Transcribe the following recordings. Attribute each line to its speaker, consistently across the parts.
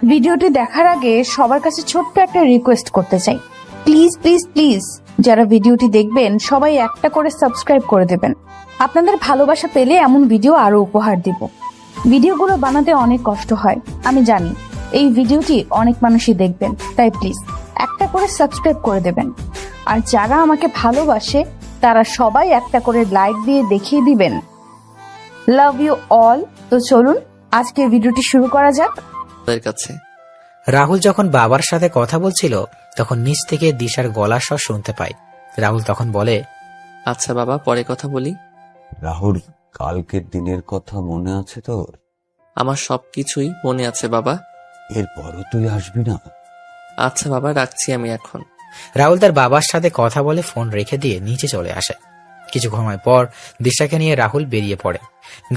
Speaker 1: ভিডিওটি দেখার আগে সবার কাছে ছোট্ট একটা রিকোয়েস্ট করতে চাই, প্লিজ প্লিজ প্লিজ যারা ভিডিওটি দেখবেন সবাই একটা করে সাবস্ক্রাইব করে দেবেন। আপনাদের ভালোবাসা পেলে এমন ভিডিও আরো উপহার দিব। ভিডিওগুলো বানাতে অনেক কষ্ট হয় আমি জানি, এই ভিডিওটি অনেক মানুষই দেখবেন, তাই প্লিজ একটা করে সাবস্ক্রাইব করে দেবেন। আর যারা আমাকে ভালোবাসে তারা সবাই একটা করে লাইক দিয়ে দেখিয়ে দিবেন লাভ ইউ অল। তো চলুন আজকে ভিডিওটি শুরু করা যাক।
Speaker 2: রাহুল যখন বাবার সাথে কথা বলছিল তখন নিচ থেকে দিশার গলার স্বর শুনতে পায়। রাহুল তখন বলে,
Speaker 3: আচ্ছা বাবা, পরে কথা বলি।
Speaker 4: রাহুল, কালকের দিনের কথা মনে আছে তোর?
Speaker 3: আমার সবকিছুই মনে আছে বাবা।
Speaker 4: এরপরও তুই আসবি না?
Speaker 3: আচ্ছা বাবা, রাখছি আমি এখন।
Speaker 2: রাহুল তার বাবার সাথে কথা বলে ফোন রেখে দিয়ে নিচে চলে আসে। কিছু সময় পর দিশাকে নিয়ে রাহুল বেরিয়ে পড়ে।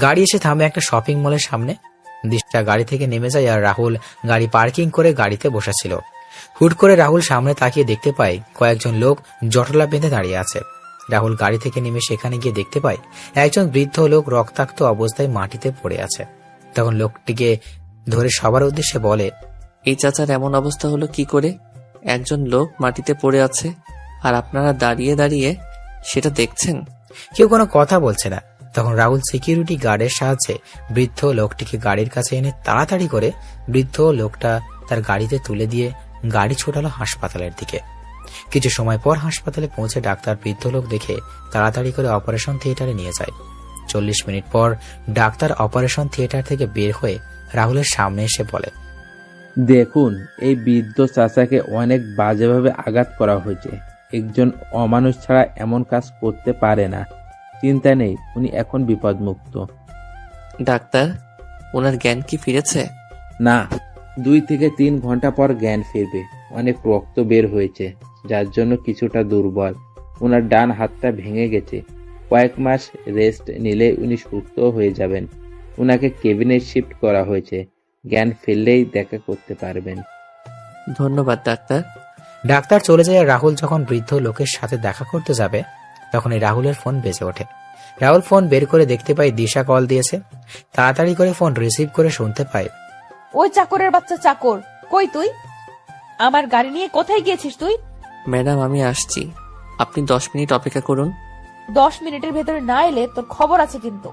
Speaker 2: গাড়ি এসে থামে একটা শপিং মলের সামনে। দিশা গাড়ি থেকে নেমে যায় আর রাহুল গাড়ি পার্কিং করে গাড়িতে বসেছিল। হুট করে রাহুল সামনে তাকিয়ে দেখতে পায় কয়েকজন লোক জটলা বেঁধে দাঁড়িয়ে আছে। রাহুল গাড়ি থেকে নেমে সেখানে গিয়ে দেখতে পায় একজন বৃদ্ধ লোক রক্তাক্ত অবস্থায় মাটিতে পড়ে আছে। তখন লোকটিকে ধরে সবার উদ্দেশ্যে বলে,
Speaker 3: এই চাচার এমন অবস্থা হলো কি করে? একজন লোক মাটিতে পড়ে আছে আর আপনারা দাঁড়িয়ে দাঁড়িয়ে সেটা দেখছেন।
Speaker 2: কেউ কোনো কথা বলছে না। তখন রাহুল সিকিউরিটি গার্ডের সাহায্যে বৃদ্ধ লোকটিকে গাড়ির কাছে এনে তাড়াতাড়ি করে বৃদ্ধ লোকটা তার গাড়িতে তুলে দিয়ে গাড়ি ছোটালো হাসপাতালের দিকে। কিছু সময় পর হাসপাতালে পৌঁছে ডাক্তার বৃদ্ধ লোক দেখে তাড়াতাড়ি করে অপারেশন থিয়েটারে নিয়ে যায়। 40 মিনিট পর ডাক্তার অপারেশন থিয়েটার থেকে বের হয়ে রাহুলের সামনে এসে বলে,
Speaker 5: দেখুন, এই বৃদ্ধ চাচাকে অনেক বাজেভাবে আঘাত করা হয়েছে। একজন অমানুষ ছাড়া এমন কাজ করতে পারে না। চিন্তা নেই, উনি এখন বিপদমুক্ত।
Speaker 3: ডাক্তার, ওনার জ্ঞান কি ফিরেছে?
Speaker 5: না, 2 থেকে 3 ঘন্টা পর জ্ঞান ফিরবে। অনেক রক্ত বের হয়েছে, যার জন্য কিছুটা দুর্বল। ওনার ডান হাতটা ভেঙে গেছে। কয়েক মাস রেস্ট নিলে উনি সুস্থ হয়ে যাবেন। ওনাকে কেবিনে শিফট করা হয়েছে। জ্ঞান ফিরলেই দেখা করতে পারবেন।
Speaker 3: ধন্যবাদ ডাক্তার।
Speaker 2: ডাক্তার চলে যায়। রাহুল যখন বৃদ্ধ লোকের সাথে দেখা করতে যাবে তখনই রাহুলের ফোন বেজে ওঠে। রাহুল ফোন বের করে দেখতে পায় দিশা কল দিয়েছে। তাড়াতাড়ি করে ফোন রিসিভ করে শুনতে পায়,
Speaker 1: ওই চাকরের বাচ্চা চাকর, কই তুই? আমার গাড়ি নিয়ে কোথায় গিয়েছিস তুই?
Speaker 3: ম্যাডাম, আমি আসছি, আপনি 10 মিনিট অপেক্ষা করুন।
Speaker 1: 10 মিনিটের ভেতরে না এলে তোর খবর আছে কিন্তু।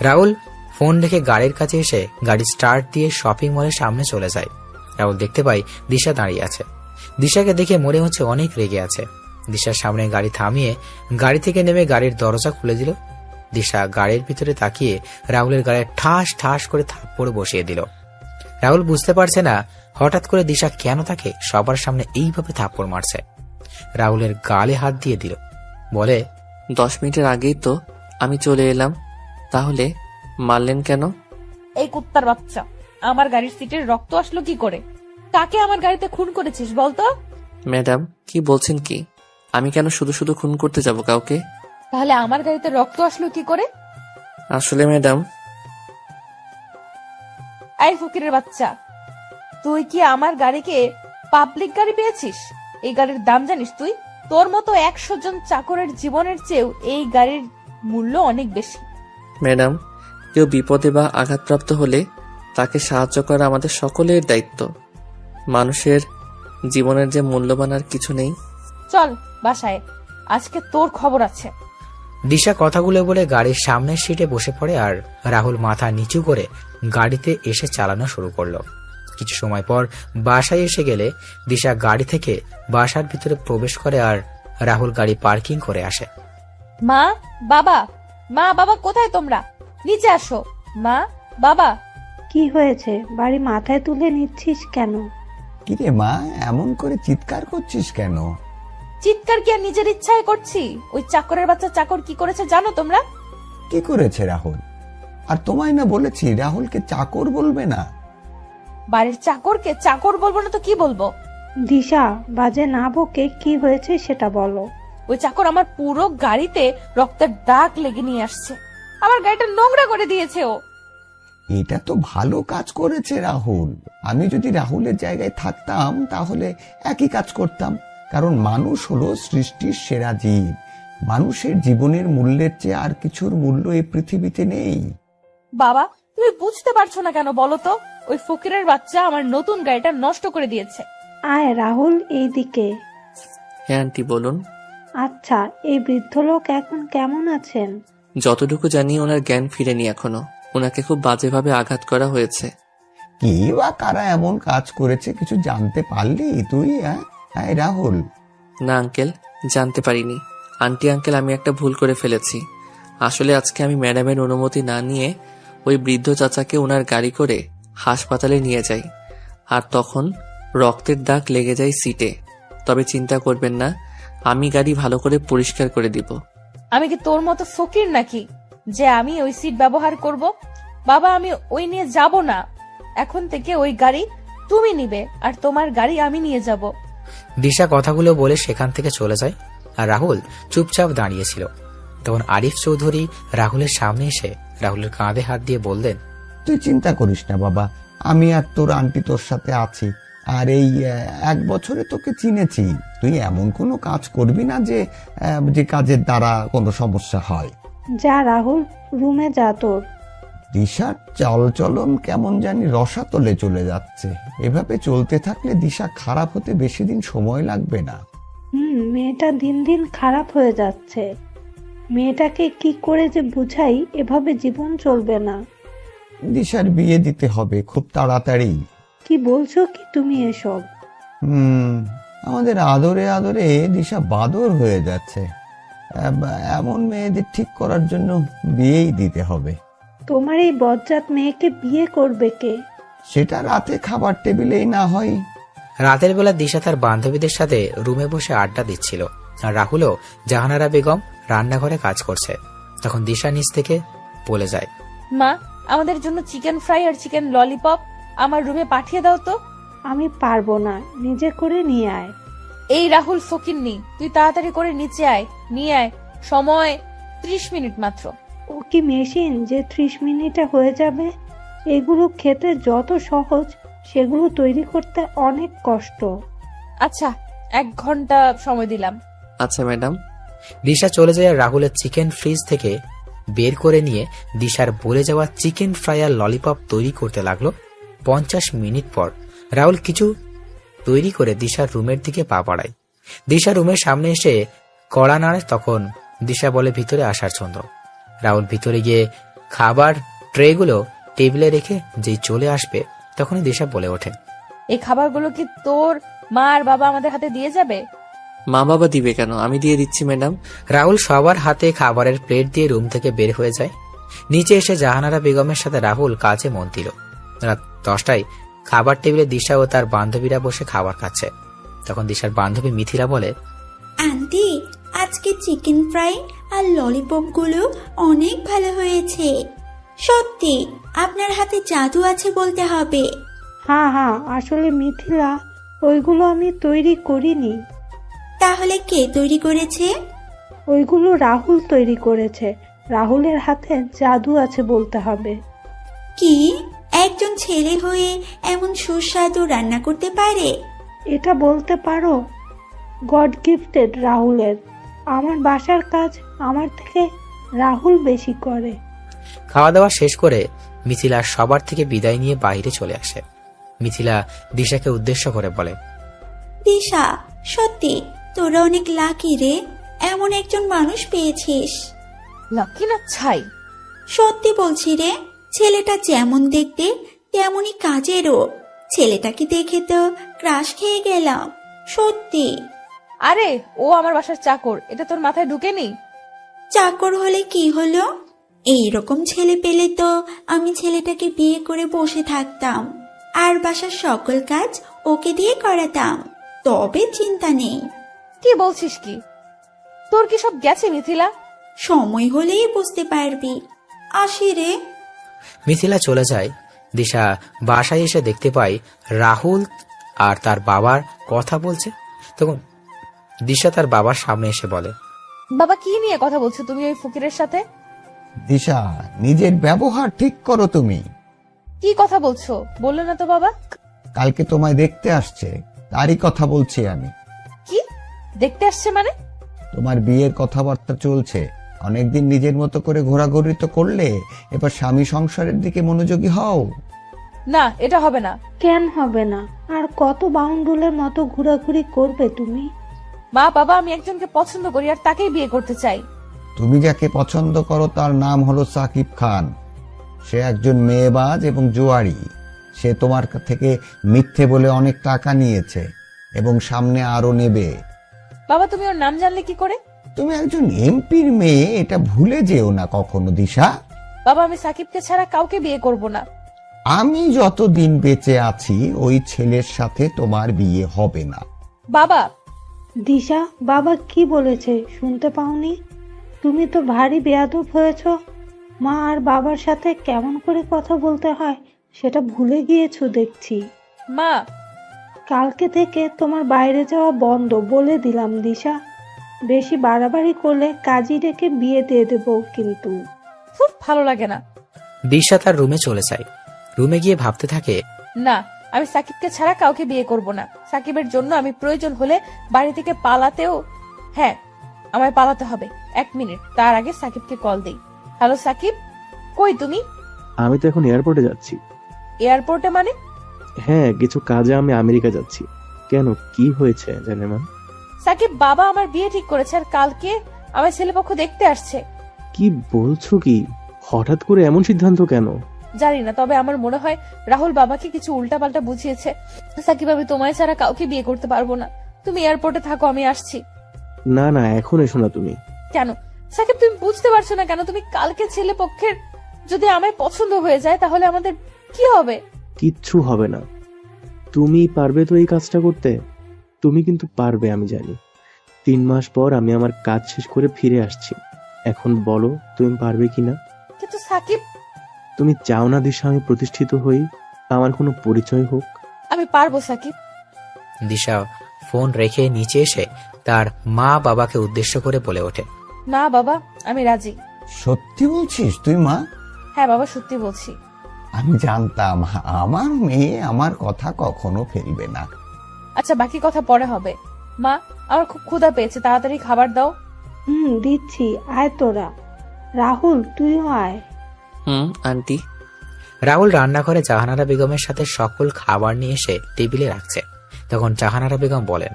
Speaker 2: রাহুল ফোন রেখে গাড়ির কাছে এসে গাড়ি স্টার্ট দিয়ে শপিং মলের সামনে চলে যায়। রাহুল দেখতে পায় দিশা দাঁড়িয়ে আছে। দিশাকে দেখে মনে হচ্ছে অনেক রেগে আছে। দিশার সামনে গাড়ি থামিয়ে গাড়ি থেকে নেমে গাড়ির দরজা খুলে দিল। দিশা গাড়ির ভিতরে তাকিয়ে রাহুলের গায়ে ঠাস ঠাস করে থাপ্পড় বসিয়ে দিল। রাহুল বুঝতে পারছে না হঠাৎ করে দিশা কেন তাকে সবার সামনে এইভাবে থাপ্পড় মারছে। রাহুলের গালে হাত দিয়ে দিল, বলে,
Speaker 3: 10 মিনিটের আগেই তো আমি চলে এলাম, তাহলে মারলেন কেন?
Speaker 1: এই কুত্তার বাচ্চা, আমার গাড়ির সিটের রক্ত আসলো কি করে? কাকে আমার গাড়িতে খুন করেছিস বলতো?
Speaker 3: ম্যাডাম, কি বলছেন কি? আমি কেন শুধু শুধু খুন করতে যাব কাউকে?
Speaker 1: তাহলে আমার গাড়িতে রক্ত আসলো কি করে?
Speaker 3: আসলে ম্যাডাম,
Speaker 1: এই ফকিরের বাচ্চা, তুই কি আমার গাড়িকে পাবলিক গাড়ি পেয়েছিস? এই গাড়ির দাম জানিস তুই? তোর মতো 100 জন চাকরের জীবনের চেয়েও এই গাড়ির মূল্য অনেক বেশি।
Speaker 3: ম্যাডাম, কেউ বিপদে বা আঘাতপ্রাপ্ত হলে তাকে সাহায্য করা আমাদের সকলের দায়িত্ব। মানুষের জীবনের যে মূল্যবান আর কিছু নেই।
Speaker 1: চল বাসায়, আজকে তোর খবর আছে।
Speaker 2: দিশা কথাগুলো বলে গাড়ির সামনের সিটে বসে পড়ে আর রাহুল মাথা নিচু করে গাড়িতে এসে চালানো শুরু করলো। কিছু সময় পর বাসায় এসে গেলে দিশা গাড়ি থেকে বাসার ভিতরে প্রবেশ করে আর রাহুল গাড়ি পার্কিং করে আসে।
Speaker 1: মা বাবা কোথায় তোমরা? নিচে আসো। মা বাবা।
Speaker 6: কি হয়েছে? বাড়ি মাথায় তুলে নিচ্ছিস কেন?
Speaker 4: কিরে মা, এমন করে চিৎকার করছিস কেন?
Speaker 1: চিৎকার কি আর নিজের ইচ্ছায় করছি? ওই চাকরের বাচ্চা চাকর কি করেছে জানো তোমরা?
Speaker 4: কি করেছে রাহুল? আর তোমায় না বলেছি রাহুলকে চাকর বলবে না।
Speaker 1: বাড়ির চাকরকে চাকর বলবো না তো কি বলবো?
Speaker 6: দিশা, বাজে না বকে কি হয়েছে সেটা বলো।
Speaker 1: ওই চাকর আমার পুরো গাড়িতে রক্তের দাগ লেগে নিয়ে আসছে। আমার গাড়িটা নোংরা করে দিয়েছে ও।
Speaker 4: এটা তো ভালো কাজ করেছে রাহুল। আমি যদি রাহুলের জায়গায় থাকতাম তাহলে একই কাজ করতাম। কারণ মানুষ হলো সৃষ্টির সেরা জীব। মানুষের জীবনের মূল্যের চেয়ে আর কিছুর মূল্য এই পৃথিবীতে নেই।
Speaker 1: বাবা, তুমি বুঝতে পারছো না কেন বলো তো? ওই ফকিরের বাচ্চা আমার নতুন গাড়িটা নষ্ট করে দিয়েছে।
Speaker 6: আয় রাহুল, এইদিকে।
Speaker 3: হ্যাঁ আন্টি বলুন।
Speaker 6: আচ্ছা, এই বৃদ্ধ লোক এখন কেমন আছেন?
Speaker 3: যতটুকু জানি ওনার জ্ঞান ফিরেনি এখনো। ওনাকে খুব বাজেভাবে আঘাত করা হয়েছে।
Speaker 4: কি বা কারা এমন কাজ করেছে কিছু জানতে পারলি তুই? হ্যাঁ রাহুল।
Speaker 3: না আঙ্কেল, জানতে পারিনি। আন্টি আঙ্কেল, আমি একটা ভুল করে ফেলেছি। আসলে আজকে আমি ম্যাডামের অনুমতি না নিয়ে ওই বৃদ্ধ চাচাকে ওনার গাড়ি করে হাসপাতালে নিয়ে যাই, আর তখন রক্তের দাগ লেগে যায় সিটে। তবে চিন্তা করবেন না, আমি গাড়ি ভালো করে পরিষ্কার করে দিব।
Speaker 1: আমি কি তোর মতো ফকির নাকি যে আমি ওই সিট ব্যবহার করব? বাবা, আমি ওই নিয়ে যাব না। এখন থেকে ওই গাড়ি তুমি নিবে, আর তোমার গাড়ি আমি নিয়ে যাব।
Speaker 2: দিশা কথাগুলো বলে সেখান থেকে চলে যায়, আর রাহুল চুপচাপ দাঁড়িয়েছিল। তখন আরিফ চৌধুরী রাহুলের সামনে এসে রাহুলের কাঁধে হাত দিয়ে বললেন,
Speaker 4: তুই চিন্তা করিস না বাবা, আমি আর তোর আন্টি তোর সাথে আছি। আর এই 1 বছরে তোকে চিনেছি, তুই এমন কোনো কাজ করবি না যে কাজের দ্বারা কোনো সমস্যা হয়।
Speaker 6: যা রাহুল, রুমে যা তোর।
Speaker 4: দিশার চলচলন কেমন জানি রসাতলে চলে যাচ্ছে। এভাবে চলতে থাকলে দিশা খারাপ হতে বেশি দিন সময় লাগবে না।
Speaker 6: মেয়েটা দিন দিন খারাপ হয়ে যাচ্ছে। মেয়েটাকে কি করে যে বুঝাই, এভাবে জীবন চলবে না।
Speaker 4: দিশার বিয়ে দিতে হবে খুব তাড়াতাড়ি।
Speaker 6: কি বলছো কি তুমি এসব?
Speaker 4: আমাদের আদরে আদরে দিশা বাদর হয়ে যাচ্ছে। এমন মেয়েদের ঠিক করার জন্য বিয়েই দিতে হবে।
Speaker 6: তোমার এই বজ্জাত মেয়েকে বিয়ে করবে কে?
Speaker 4: সেটা রাতে খাবার টেবিলেই না হয়।
Speaker 2: রাতের বেলা দিশা তার বান্ধবীদের সাথে রুমে বসে আড্ডা দিচ্ছিল, আর রাহুলও জাহানারা বেগম রান্নাঘরে কাজ করছে। তখন দিশা নিচ থেকে বলে যায়,
Speaker 1: মা, আমাদের জন্য চিকেন ফ্রাই আর চিকেন ললিপপ আমার রুমে পাঠিয়ে দাও তো।
Speaker 6: আমি পারবো না, নিজে করে নিয়ে আয়।
Speaker 1: এই রাহুল ফকিন্নি, তুই তাড়াতাড়ি করে নিচে আয়, নিয়ে আয়। সময় 30 মিনিট মাত্র।
Speaker 6: ও কি মেশিন যে 30 মিনিটে হয়ে যাবে? এগুলো খেতে যত সহজ, সেগুলো তৈরি করতে অনেক কষ্ট।
Speaker 1: আচ্ছা, 1 ঘন্টা সময় দিলাম।
Speaker 3: আচ্ছা ম্যাডাম।
Speaker 2: দিশা চলে যায়, আর রাহুলের চিকেন ফ্রিজ থেকে বের করে নিয়ে দিশার বলে যাওয়া চিকেন ফ্রাই আর ললিপপ তৈরি করতে লাগলো। 50 মিনিট পর রাহুল কিছু তৈরি করে দিশার রুমের দিকে পা বাড়ায়। দিশা রুমের সামনে এসে কড়া নাড়ে। তখন দিশা বলে ভিতরে আসার জন্য। রাহুল ভিতরে গিয়ে খাবার ট্রেগুলো টেবিলে রেখে যেই চলে আসবে, তখনই দিশা বলে ওঠে,
Speaker 1: এই খাবারগুলো কি তোর মা আর বাবা আমাদের হাতে দিয়ে যাবে?
Speaker 3: মা বাবা দিবে কেন, আমি দিয়ে দিচ্ছি ম্যাডাম।
Speaker 2: রাহুল সবার হাতে খাবারের প্লেট দিয়ে রুম থেকে বের হয়ে যায়। নিচে এসে জাহানারা বেগমের সাথে রাহুল কাজে মন দিল। রাত 10টায় খাবার টেবিলে দিশা ও তার বান্ধবীরা বসে খাবার খাচ্ছে। তখন দিশার বান্ধবী মিথিলা বলে,
Speaker 7: আন্টি, আজকে চিকেন ফ্রাই আর ললিপপ গুলো অনেক ভালো হয়েছে। সত্যি আপনার হাতে জাদু আছে বলতে হবে।
Speaker 6: হ্যাঁ, আসলে মিথিলা, ওইগুলো আমি তৈরি করিনি।
Speaker 7: তাহলে কে তৈরি করেছে?
Speaker 6: ওইগুলো রাহুল তৈরি করেছে। রাহুলের হাতে জাদু আছে বলতে হবে।
Speaker 7: কি, একজন ছেলে হয়ে এমন সুস্বাদু রান্না করতে পারে?
Speaker 6: এটা বলতে পারো গড গিফটেড রাহুলের। আমার বাসার কাজ আমার থেকে রাহুল বেশি করে।
Speaker 2: খাওয়া দাওয়া শেষ করে মিথিলা সবার থেকে বিদায় নিয়ে বাইরে চলে আসে। মিথিলা দিশাকে উদ্দেশ্য করে বলে,
Speaker 7: দিশা, সত্যি তোরা অনেক লাকি রে, এমন একজন মানুষ পেয়েছিস।
Speaker 1: লাকি না ছাই।
Speaker 7: সত্যি বলছি রে, ছেলেটা যেমন দেখতে তেমনই কাজেরও। ছেলেটাকে দেখে তো ক্রাশ খেয়ে গেলাম, সত্যি।
Speaker 1: আরে ও আমার বাসার চাকর, এটা তোর মাথায় ঢুকেনি?
Speaker 7: চাকর হলে কি হলো? এইরকম ছেলে পেলে তো আমি ছেলেটাকে বিয়ে করে বসে থাকতাম, আর বাসার সকল কাজ ওকে দিয়ে করাতাম, তবে চিন্তা নেই।
Speaker 1: কি বলছিস কি? তোর কি সব গেছে মিথিলা?
Speaker 7: সময় হলেই বুঝতে পারবি। আসি রে।
Speaker 2: মিথিলা চলে যায়। দিশা বাসায় এসে দেখতে পায় রাহুল আর তার বাবার কথা বলছে। তখন দিশা তার বাবার সামনে এসে বলে,
Speaker 1: বাবা, কি নিয়ে কথা বলছো তুমি ওই ফকিরের সাথে?
Speaker 4: দিশা, নিজের ব্যবহার ঠিক করো তুমি।
Speaker 1: কি কথা বলছো বললে না তো বাবা?
Speaker 4: কালকে তোমায় দেখতে আসছে, তারই কথা বলছি আমি।
Speaker 1: কি দেখতে আসছে মানে?
Speaker 4: তোমার বিয়ের কথাবার্তা চলছে, অনেকদিন নিজের মতো করে ঘোরাঘুরি তো করলে, এবার স্বামী সংসারের দিকে মনোযোগী হও।
Speaker 1: না, এটা হবে না।
Speaker 6: কেন হবে না? আর কত বাউন্ডুলের মতো ঘোরাঘুরি করবে তুমি?
Speaker 1: মা, বাবা, আমি একজনকে পছন্দ করি আর তাকেই বিয়ে করতে চাই।
Speaker 4: তুমি যাকে পছন্দ করো তার নাম হলো সাকিব খান। সে একজন মেয়েবাজ এবং জুয়ারি। সে তোমার থেকে মিথ্যে বলে অনেক টাকা নিয়েছে এবং সামনে আরো নেবে।
Speaker 1: বাবা, তুমি ওর নাম জানলে কি করে?
Speaker 4: তুমি একজন এমপির মেয়ে, এটা ভুলে যেও না কখনো দিশা।
Speaker 1: বাবা, আমি সাকিবকে ছাড়া কাউকে বিয়ে করব না।
Speaker 4: আমি যতদিন বেঁচে আছি ওই ছেলের সাথে তোমার বিয়ে হবে না।
Speaker 1: বাবা।
Speaker 6: দিশা, বাবা কি বলেছে শুনতে পাওনি? তুমি তো ভারী বেয়াদব হয়েছ। মা আর বাবার সাথে কেমন করে কথা বলতে হয় সেটা ভুলে গিয়েছো দেখছি।
Speaker 1: মা,
Speaker 6: কালকে থেকে তোমার বাইরে যাওয়া বন্ধ বলে দিলাম দিশা। বেশি বাড়াবাড়ি করলে কাজী ডেকে বিয়ে দিয়ে দেবো কিন্তু।
Speaker 1: খুব ভালো লাগে না।
Speaker 2: দিশা তার রুমে চলে যায়। রুমে গিয়ে ভাবতে থাকে,
Speaker 1: না, আমি সাকিবকে ছাড়া কাউকে বিয়ে করব না। সাকিবের জন্য আমি প্রয়োজন হলে বাড়ি থেকে পালাতেও, হ্যাঁ, আমায় পালাতে হবে। 1 মিনিট, তার আগে সাকিবকে কল দেই। হ্যালো সাকিব, কই তুমি?
Speaker 8: আমি তো এখন এয়ারপোর্টে যাচ্ছি।
Speaker 1: এয়ারপোর্টে মানে?
Speaker 8: হ্যাঁ, কিছু কাজে আমি আমেরিকা যাচ্ছি। কেন, কি হয়েছে জানেমান?
Speaker 1: সাকিব, বাবা আমার বিয়ে ঠিক করেছে আর কালকে আমার ছেলেপক্ষ দেখতে আসছে।
Speaker 8: কি বলছো কি? হঠাৎ করে এমন সিদ্ধান্ত কেন?
Speaker 1: জানি না, তবে আমার মনে হয় রাহুল বাবাকে কিছু উল্টাপাল্টা বুঝিয়েছে। সাকিব, আমি তোমায় ছাড়া কাউকে বিয়ে করতে পারবো না। তুমি এয়ারপোর্টে থাকো, আমি আসছি।
Speaker 8: না না, এখন এসো না তুমি।
Speaker 1: কেন সাকিব, তুমি বুঝতে পারছো না কেন? তুমি কালকে ছেলে পক্ষের যদি আমায় পছন্দ হয়ে যায় তাহলে আমাদের কি হবে?
Speaker 8: কিচ্ছু হবে না। তুমি পারবে তো এই কাজটা করতে? তুমি কিন্তু পারবে, আমি জানি। 3 মাস পর আমি আমার কাজ শেষ করে ফিরে আসছি। এখন বলো তুমি পারবে কিনা?
Speaker 1: কিন্তু সাকিব,
Speaker 8: তুমি চাও না দিশা আমি প্রতিষ্ঠিত হই, আমার কোনো পরিচয় হোক?
Speaker 1: আমি পারবো সাকিব।
Speaker 2: দিশা ফোন রেখে নিচে এসে তার মা বাবাকে উদ্দেশ্য করে বলে ওঠে,
Speaker 1: না বাবা, আমি রাজি।
Speaker 4: সত্যি বলছিস তুই মা?
Speaker 1: হ্যাঁ বাবা, সত্যি বলছি।
Speaker 4: আমি জানতাম আমার মেয়ে আমার কথা কখনো ফেলবে না।
Speaker 1: আচ্ছা, বাকি কথা পরে হবে। মা, আমার খুব ক্ষুধা পেয়েছে, তাড়াতাড়ি খাবার দাও।
Speaker 6: দিচ্ছি, আয় তোরা। রাহুল, তুইও আয়।
Speaker 3: আন্টি।
Speaker 2: রাহুল রান্নাঘরে জাহানারা বেগমের সাথে সকল খাবার নিয়ে এসে টেবিলে রাখছে। তখন জাহানারা বেগম বলেন,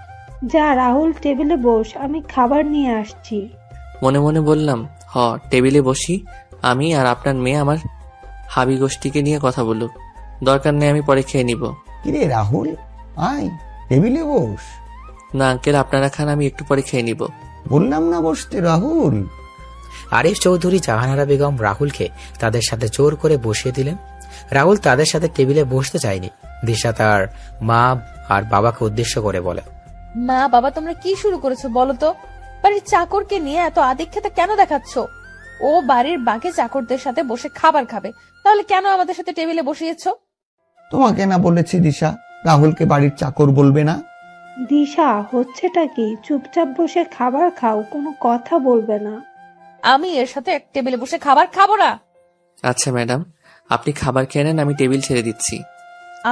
Speaker 6: যা রাহুল, টেবিলে বস, আমি খাবার নিয়ে আসছি।
Speaker 3: মনে মনে বললাম, টেবিলে বসি। আমি আর আপনার মেয়ে আমার হাবি গোষ্ঠীকে নিয়ে কথা বলুক, দরকার নেই, আমি পরে খেয়ে নিব।
Speaker 4: কিরে রাহুল, আয় টেবিলে বস।
Speaker 3: না আঙ্কেল, আপনারা খান, আমি একটু পরে খেয়ে নিব।
Speaker 4: বললাম না বসতে রাহুল।
Speaker 2: আরিফ চৌধুরী জাহানারা বেগম রাহুলকে তাদের সাথে জোর করে বসিয়ে দিলেন। রাহুল তাদের সাথে টেবিলে বসতে চায়নি। দিশা তার মা আর বাবাকে উদ্দেশ্য করে বলে,
Speaker 1: মা বাবা, তোমরা কি শুরু করেছো বলো তো? বাড়ির চাকরকে নিয়ে এত আদিক্ষেতা কেন দেখাচ্ছ? ও বাড়ির বাকি চাকরদের সাথে বসে খাবার খাবে, তাহলে কেন আমাদের সাথে টেবিলে বসিয়েছো?
Speaker 4: তোমাকে না বলেছি দিশা রাহুলকে বাড়ির চাকর বলবে না?
Speaker 6: দিশা, হচ্ছেটা কি? চুপচাপ বসে খাবার খাও, কোনো কথা বলবে না।
Speaker 1: আমি এর সাথে এক টেবিলে বসে খাবার খাবো না।
Speaker 3: আচ্ছা ম্যাডাম, আপনি খাবার খেয়ে নেন, আমি টেবিল ছেড়ে দিচ্ছি।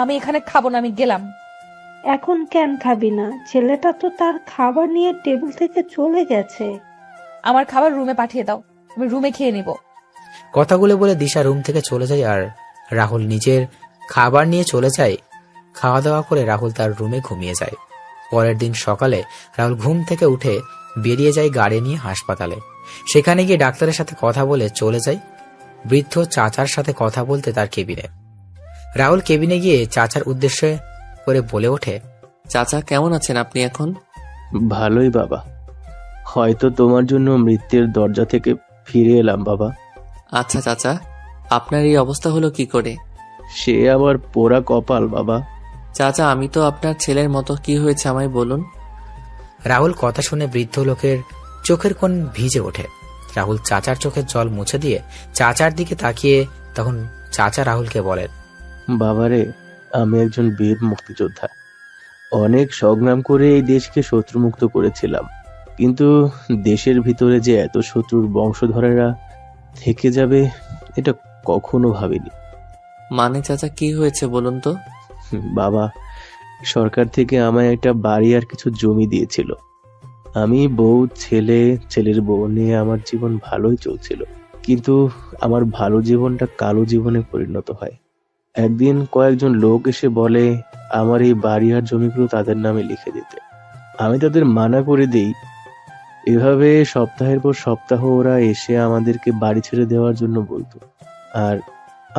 Speaker 1: আমি এখানে খাবো না, আমি গেলাম।
Speaker 6: এখন কেন খাবি না? ছেলেটা তো তার খাবার নিয়ে টেবিল থেকে চলে গেছে।
Speaker 1: আমার খাবার রুমে পাঠিয়ে দাও, আমি রুমে খেয়ে নিব।
Speaker 2: কথাগুলো বলে দিশা রুম থেকে চলে যায় আর রাহুল নিজের খাবার নিয়ে চলে যায়। খাওয়া দাওয়া করে রাহুল তার রুমে ঘুমিয়ে যায়। পরের দিন সকালে রাহুল ঘুম থেকে উঠে বেরিয়ে যায় গাড়ি নিয়ে হাসপাতালে। সেখানে গিয়ে ডাক্তারের সাথে কথা বলে চলে যায় বৃদ্ধ চাচার সাথে কথা বলতে তার কেবিনে। রাহুল কেবিনে গিয়ে চাচার উদ্দেশ্য করে বলে ওঠে,
Speaker 3: চাচা কেমন আছেন আপনি এখন?
Speaker 8: ভালোই বাবা, হয়তো তোমার জন্য মৃত্যুর দরজা থেকে ফিরে এলাম বাবা।
Speaker 3: আচ্ছা চাচা, আপনার এই অবস্থা হলো কি করে?
Speaker 8: সে আবার পোড়া কপাল বাবা।
Speaker 3: চাচা, আমি তো আপনার ছেলের মতো, কি হয়েছে আমায় বলুন।
Speaker 2: রাহুল কথা শুনে বৃদ্ধ লোকের চোখের কোণ ভিজে ওঠে। রাহুল চাচার চোখের জল মুছে দিয়ে চাচার দিকে তাকিয়ে তখন চাচা রাহুলকে বলেন,
Speaker 8: বাবারে, আমি একজন বীর মুক্তিযোদ্ধা। অনেক সংগ্রাম করে এই দেশকে শত্রুমুক্ত করেছিলাম, কিন্তু দেশের ভিতরে যে এত শত্রুর বংশধরেরা থেকে যাবে এটা কখনো ভাবিনি।
Speaker 3: মানে চাচা, কি হয়েছে বলুন তো।
Speaker 8: বাবা, সরকার থেকে আমায় একটা বাড়ি আর কিছু জমি দিয়েছিল। আমি বউ, ছেলে, ছেলের বউ নিয়ে আমার জীবন ভালোই চলছিল, কিন্তু আমার ভালো জীবনটা কালো জীবনে পরিণত হয়। একদিন কয়েকজন লোক এসে বলে আমার এই বাড়ি আর জমিগুলো তাদের নামে লিখে দিতে। আমি তাদের মানা করে দিই। এভাবে সপ্তাহের পর সপ্তাহ ওরা এসে আমাদেরকে বাড়ি ছেড়ে দেওয়ার জন্য বলতো, আর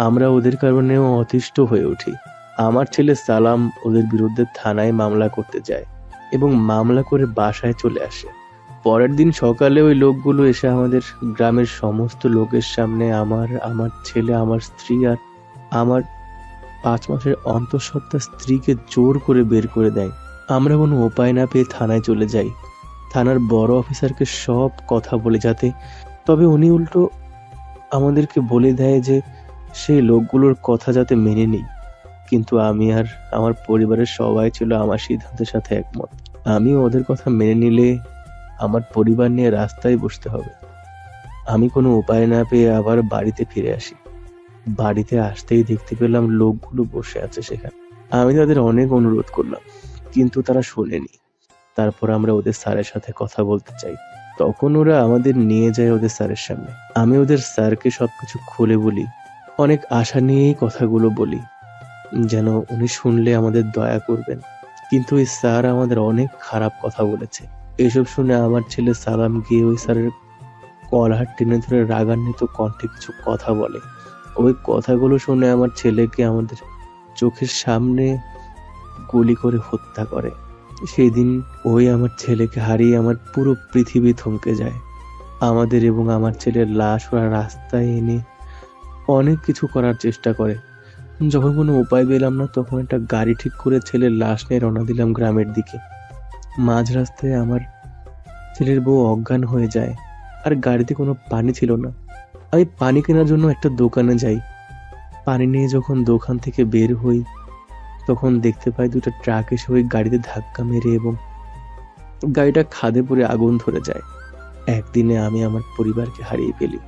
Speaker 8: আমরা ওদের কারণেও অতিষ্ঠ হয়ে উঠি। আমার ছেলে সালাম ওদের বিরুদ্ধে থানায় মামলা করতে যায় এবং মামলা করে বাসায় চলে আসে। পরের দিন সকালে ওই লোকগুলো এসে আমাদের গ্রামের সমস্ত লোকের সামনে আমার ছেলে, আমার স্ত্রী আর আমার 5 মাসের অন্তঃসত্ত্বা স্ত্রীকে জোর করে বের করে দেয়। আমরা কোনো উপায় না পেয়ে থানায় চলে যাই। থানার বড় অফিসারকে সব কথা বলে যাতে, তবে উনি উল্টো আমাদেরকে বলে দেয় যে সেই লোকগুলোর কথা যাতে মেনে নিই। কিন্তু আমি আর আমার পরিবারের সবাই ছিল আমার সিদ্ধান্তের সাথে একমত। আমি ওদের কথা মেনে নিলে আমার পরিবার নিয়ে রাস্তায় বসতে হবে। আমি কোনো উপায় না পেয়ে আবার বাড়িতে ফিরে আসি। বাড়িতে আসতেই দেখতে পেলাম লোকগুলো বসে আছে সেখানে। আমি তাদের অনেক অনুরোধ করলাম, কিন্তু তারা শোনেনি। তারপর আমরা ওদের স্যারের সাথে কথা বলতে চাই। তখন ওরা আমাদের নিয়ে যায় ওদের স্যারের সামনে। আমি ওদের স্যারকে সবকিছু খুলে বলি, অনেক আশা নিয়েই কথাগুলো বলি, যেন উনি শুনলে আমাদের দয়া করবেন। কিন্তু ওই স্যার আমাদের অনেক খারাপ কথা বলেছে। এসব শুনে আমার ছেলে সালাম গিয়ে ওই স্যারের কলার টেনে ধরে রাগান্বিত কণ্ঠে কিছু কথা বলে। ওই কথাগুলো শুনে আমার ছেলেকে আমাদের চোখের সামনে গুলি করে হত্যা করে। সেই দিন ওই আমার ছেলেকে হারিয়ে আমার পুরো পৃথিবী থমকে যায়। আমাদের এবং আমার ছেলের লাশ ওরা রাস্তায় এনে অনেক কিছু করার চেষ্টা করে। যখন কোনো উপায় পেলাম না, তখন একটা গাড়ি ঠিক করে ছেলের লাশ নিয়ে রওনা দিলাম গ্রামের দিকে। মাঝ রাস্তায় আমার ছেলের বউ অজ্ঞান হয়ে যায়, আর গাড়িতে কোনো পানি ছিল না। আমি পানি কেনার জন্য একটা দোকানে যাই। পানি নিয়ে যখন দোকান থেকে বের হই, তখন দেখতে পাই 2টা ট্রাক এসে ওই গাড়িতে ধাক্কা মেরে এবং গাড়িটা খাদে পড়ে আগুন ধরে যায়। একদিনে আমি আমার পরিবারকে হারিয়ে ফেলি,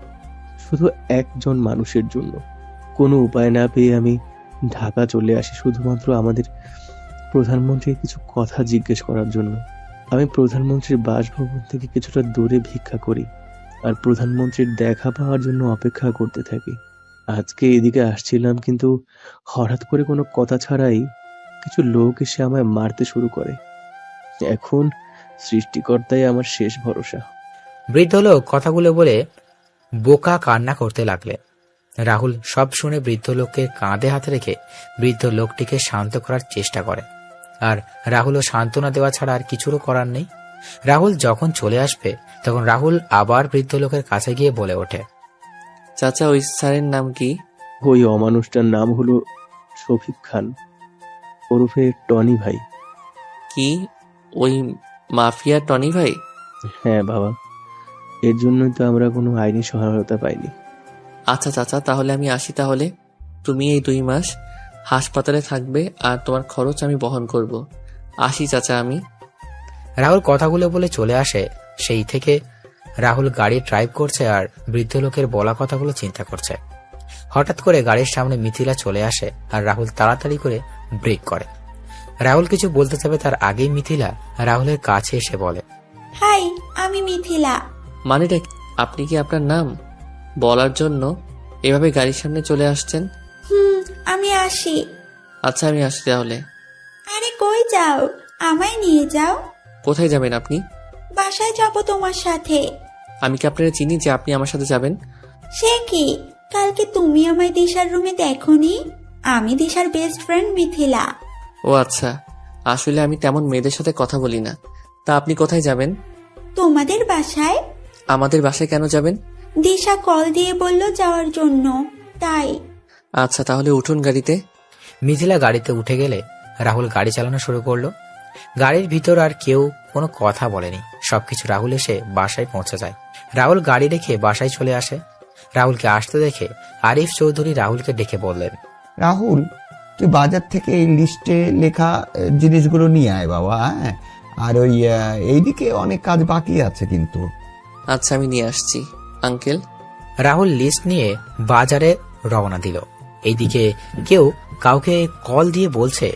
Speaker 8: শুধু একজন মানুষের জন্য। কোনো উপায় না পেয়ে আমি ঢাকা চলে আসি শুধুমাত্র আমাদের প্রধানমন্ত্রীর কিছু কথা জিজ্ঞেস করার জন্য। আমি প্রধানমন্ত্রীর বাসভবন থেকে কিছুটা দূরে ভিক্ষা করি আর প্রধানমন্ত্রীর দেখা পাওয়ার জন্য অপেক্ষা করতে থাকি। আজকে এদিকে আসছিলাম, কিন্তু হঠাৎ করে কোনো কথা ছাড়াই কিছু লোক এসে আমায় মারতে শুরু করে। এখন সৃষ্টিকর্তাই আমার শেষ ভরসা।
Speaker 2: বৃদ্ধ লোক কথাগুলো বলে বোকা কান্না করতে লাগলে। রাহুল সব শুনে বৃদ্ধ লোককে কাঁধে হাতে রেখে বৃদ্ধ লোকটিকে শান্ত করার চেষ্টা করে, আর রাহুলও সান্ত্বনা দেওয়া ছাড়া আর কিছুরও করার নেই। রাহুল যখন চলে আসবে তখন রাহুল আবার বৃদ্ধ লোকের কাছে গিয়ে বলে ওঠে,
Speaker 3: চাচা, ওই স্যারের নাম কি?
Speaker 8: ওই অমানুষটার নাম হলো শফিক খান, ওরফে টনি ভাই।
Speaker 3: কি ওই মাফিয়া টনি ভাই?
Speaker 8: হ্যাঁ বাবা, এর জন্যই তো আমরা কোনো আইনি সহায়তা পাইনি।
Speaker 3: আচ্ছা চাচা, তাহলে আমি আসি। তাহলে তুমি এই 2 মাস হাসপাতালে থাকবে আর তোমার খরচ আমি বহন করব। আসি চাচা আমি।
Speaker 2: রাহুল কথাগুলো বলে চলে আসে। সেই থেকে রাহুল গাড়ি ড্রাইভ করছে আর বৃদ্ধ লোকের বলা কথাগুলো চিন্তা করছে। হঠাৎ করে গাড়ির সামনে মিথিলা চলে আসে আর রাহুল তাড়াতাড়ি করে ব্রেক করে। রাহুল কিছু বলতে যাবে তার আগেই মিথিলা রাহুলের কাছে এসে বলে,
Speaker 7: হাই, আমি মিথিলা।
Speaker 3: মানেটা আপনি কি আপনার নাম বলার জন্য এভাবে গাড়ির সামনে চলে আসছেন?
Speaker 7: আমি আসি।
Speaker 3: আচ্ছা আমি আসি তাহলে।
Speaker 7: আরে কই যাও? আমায় নিয়ে যাও।
Speaker 3: কোথায় যাবেন আপনি?
Speaker 7: বাসায় যাব তোমার সাথে।
Speaker 3: আমি কি আপনারা চিনি যে আপনি আমার সাথে যাবেন?
Speaker 7: সে কি, কালকে তুমি আমায় দিশার রুমে দেখোনি? আমি দিশার বেস্ট ফ্রেন্ড মিথিলা।
Speaker 3: ও আচ্ছা, আসলে আমি তেমন মেয়েদের সাথে কথা বলি না। তা আপনি কোথায় যাবেন?
Speaker 7: তোমাদের বাসায়।
Speaker 3: আমাদের বাসায় কেন যাবেন?
Speaker 7: দিশা কল দিয়ে বলল যাওয়ার জন্য, তাই।
Speaker 3: আচ্ছা তাহলে উঠুন গাড়িতে।
Speaker 2: মিথিলা গাড়িতে উঠে গেলে রাহুল গাড়ি চালানো শুরু করলো। গাড়ির ভিতর আর কেউ কোনো কথা বলেনি। সবকিছু রাহুল এসে বাসায় পৌঁছে যায়। রাহুল গাড়ি রেখে বাসায় চলে আসে। রাহুলকে আসতে দেখে আরিফ চৌধুরী রাহুলকে ডেকে বললেন,
Speaker 4: রাহুল, তুই বাজার থেকে এই লিস্টে লেখা জিনিসগুলো নিয়ে আয় বাবা। হ্যাঁ, আর ওই এইদিকে অনেক কাজ বাকি আছে কিন্তু।
Speaker 3: আচ্ছা আমি নিয়ে আসছি আঙ্কেল।
Speaker 2: রাহুল লিস্ট নিয়ে বাজারে রওনা দিল। এইদিকে কেউ কাউকে কল দিয়ে বলছে,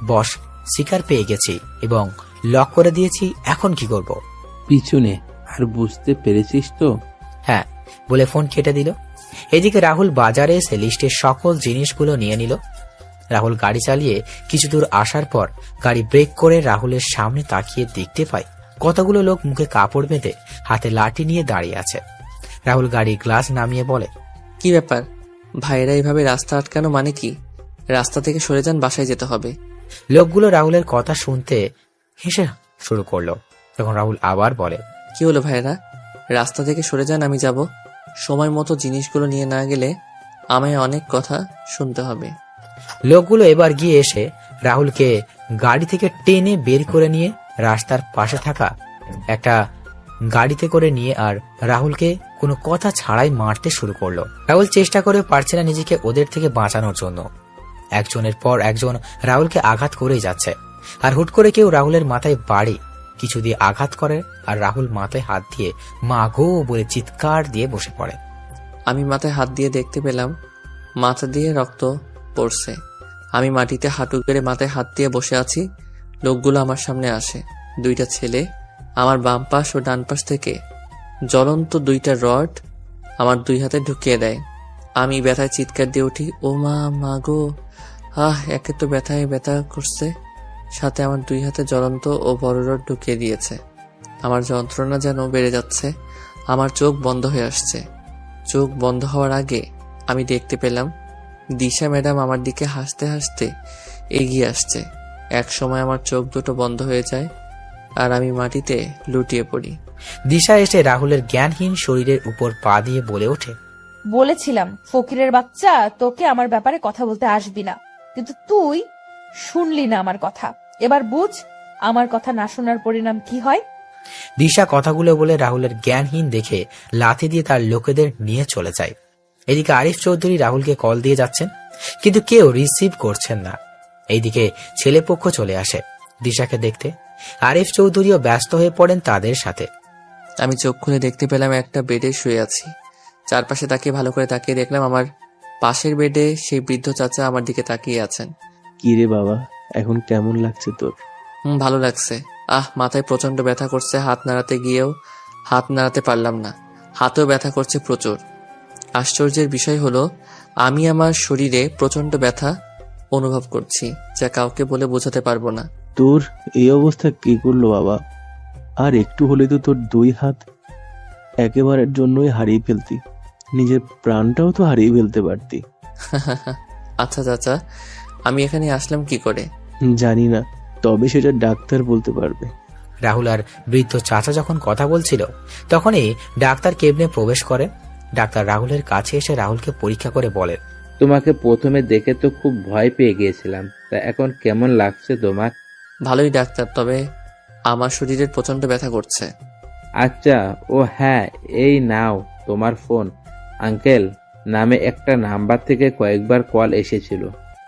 Speaker 2: বস, শিকার পেয়ে গেছি এবং লক করে দিয়েছি, এখন কি করব?
Speaker 5: পিছনে। আর বুঝতে পেরেছিস তো?
Speaker 2: হ্যাঁ বলে ফোন কেটে দিল। এদিকে রাহুল বাজারে এসে লিস্টের সকল জিনিসগুলো নিয়ে নিল। রাহুল গাড়ি চালিয়ে কিছু দূর আসার পর গাড়ি ব্রেক করে রাহুলের সামনে তাকিয়ে দেখতে পায় কতগুলো লোক মুখে কাপড় বেঁধে হাতে লাঠি নিয়ে দাঁড়িয়ে আছে। রাহুল গাড়ির গ্লাস নামিয়ে বলে,
Speaker 3: কি ব্যাপার ভাইরা এইভাবে রাস্তা আটকানো মানে কি? রাস্তা থেকে সরে যান, বাসায় যেতে হবে।
Speaker 2: লোকগুলো রাহুলের কথা শুনতে হেসে শুরু করলো। তখন রাহুল আবার বলে,
Speaker 3: কি হলো ভাইরা, রাস্তা থেকে সরে যান, আমি যাব। সময় মতো জিনিসগুলো নিয়ে না গেলে আমায় অনেক কথা শুনতে হবে।
Speaker 2: লোকগুলো এবার গিয়ে এসে রাহুলকে গাড়ি থেকে টেনে বের করে নিয়ে রাস্তার পাশে থাকা একটা গাড়িতে করে নিয়ে আর রাহুলকে কোনো কথা ছাড়াই মারতে শুরু করলো। রাহুল চেষ্টা করে পারছে না নিজেকে ওদের থেকে বাঁচানোর জন্য। একজনের পর একজন রাহুলকে আঘাত করেই যাচ্ছে। আর হুট করে কেউ রাহুলের মাথায় বাড়ি কিছু দিয়ে আঘাত করে আর রাহুল মাথায় হাত দিয়ে মা গো বলে চিৎকার দিয়ে বসে পড়ে।
Speaker 3: আমি মাথায় হাত দিয়ে দেখতে পেলাম মাথা দিয়ে রক্ত পড়ছে। আমি মাটিতে হাঁটু গেড়ে মাথায় হাত দিয়ে বসে আছি। লোকগুলো আমার সামনে আসে। দুইটা ছেলে আমার বাম পাশ ও ডান পাশ থেকে জ্বলন্ত দুইটা রড আমার দুই হাতে ঢুকিয়ে দেয়। আমি ব্যথায় চিৎকার দিয়ে উঠি, ও মা, মা গো, একে তো ব্যথায় ব্যথা করছে, সাথে আমার দুই হাতে জ্বলন্ত ও বড় রড ঢুকিয়ে দিয়েছে। আমার যন্ত্রণা যেন বেড়ে যাচ্ছে। আমার চোখ বন্ধ হয়ে আসছে। চোখ বন্ধ হওয়ার আগে আমি দেখতে পেলাম দিশা ম্যাডাম আমার দিকে হাসতে হাসতে এগিয়ে আসছে। এক সময় আমার চোখ দুটো বন্ধ হয়ে যায় আর আমি মাটিতে লুটিয়ে পড়ি।
Speaker 2: দিশা এসে রাহুলের জ্ঞানহীন শরীরের উপর পা দিয়ে বলে ওঠে,
Speaker 1: বলেছিলাম ফকিরের বাচ্চা, তোকে আমার ব্যাপারে কথা বলতে আসবি না, কিন্তু তুই শুনলি না আমার কথা। এবার বুঝ আমার কথা না শোনার পরিণাম কি হয়।
Speaker 2: দিশা কথাগুলো বলে রাহুলের জ্ঞানহীন দেখে লাথি দিয়ে তার লোকেদের নিয়ে চলে যায়। এদিকে আরিফ চৌধুরী রাহুলকে কল দিয়ে যাচ্ছেন, কিন্তু কেউ রিসিভ করছেন না। এইদিকে ছেলেপক্ষ চলে আসে দিশাকে দেখতে। আরিফ চৌধুরীও ব্যস্ত হয়ে পড়েন তাদের সাথে।
Speaker 3: আমি চোখ খুলে দেখতে পেলাম একটা বেডে শুয়ে আছি। চারপাশে তাকিয়ে ভালো করে তাকিয়ে দেখলাম আমার পাশের বেডে সেই বৃদ্ধ চাচা আমার দিকে তাকিয়ে আছেন।
Speaker 8: কি রে বাবা, এখন কেমন লাগছে তোর?
Speaker 3: ভালো লাগছে। মাথায় প্রচন্ড ব্যথা করছে। হাত নাড়াতে গিয়েও হাত নাড়াতে পারলাম না। হাতেও ব্যথা করছে প্রচুর। আশ্চর্যের বিষয় হলো আমি আমার শরীরে প্রচন্ড ব্যথা অনুভব করছি, যা কাউকে বলে বোঝাতে পারবো না।
Speaker 8: তোর এই অবস্থা কি করলো বাবা? আর একটু হলে তো তোর দুই হাত একেবারের জন্যই হারিয়ে ফেলতি, নিজের প্রাণটাও তো হারিয়ে ফেলতে পারতি।
Speaker 3: আচ্ছা চাচা, আমি এখানে আসলাম কি করে?
Speaker 8: জানি না, তবে সেটা ডাক্তার বলতে পারবে।
Speaker 2: রাহুল আর বৃদ্ধ চাচা যখন কথা বলছিল তখনই ডাক্তার কেবিনে প্রবেশ করে। ডাক্তার রাহুলের কাছে এসে রাহুলকে পরীক্ষা করে বলেন,
Speaker 5: তোমাকে প্রথমে দেখে তো খুব ভয় পেয়ে গিয়েছিলাম, তা এখন কেমন লাগছে তোমার?
Speaker 3: ভালোই ডাক্তার, তবে আমার শরীরের প্রচন্ড ব্যথা করছে।
Speaker 5: আচ্ছা, ও হ্যাঁ, এই নাও তোমার ফোন। আঙ্কেল নামে একটা নাম্বার থেকে কয়েকবার কল এসেছিল,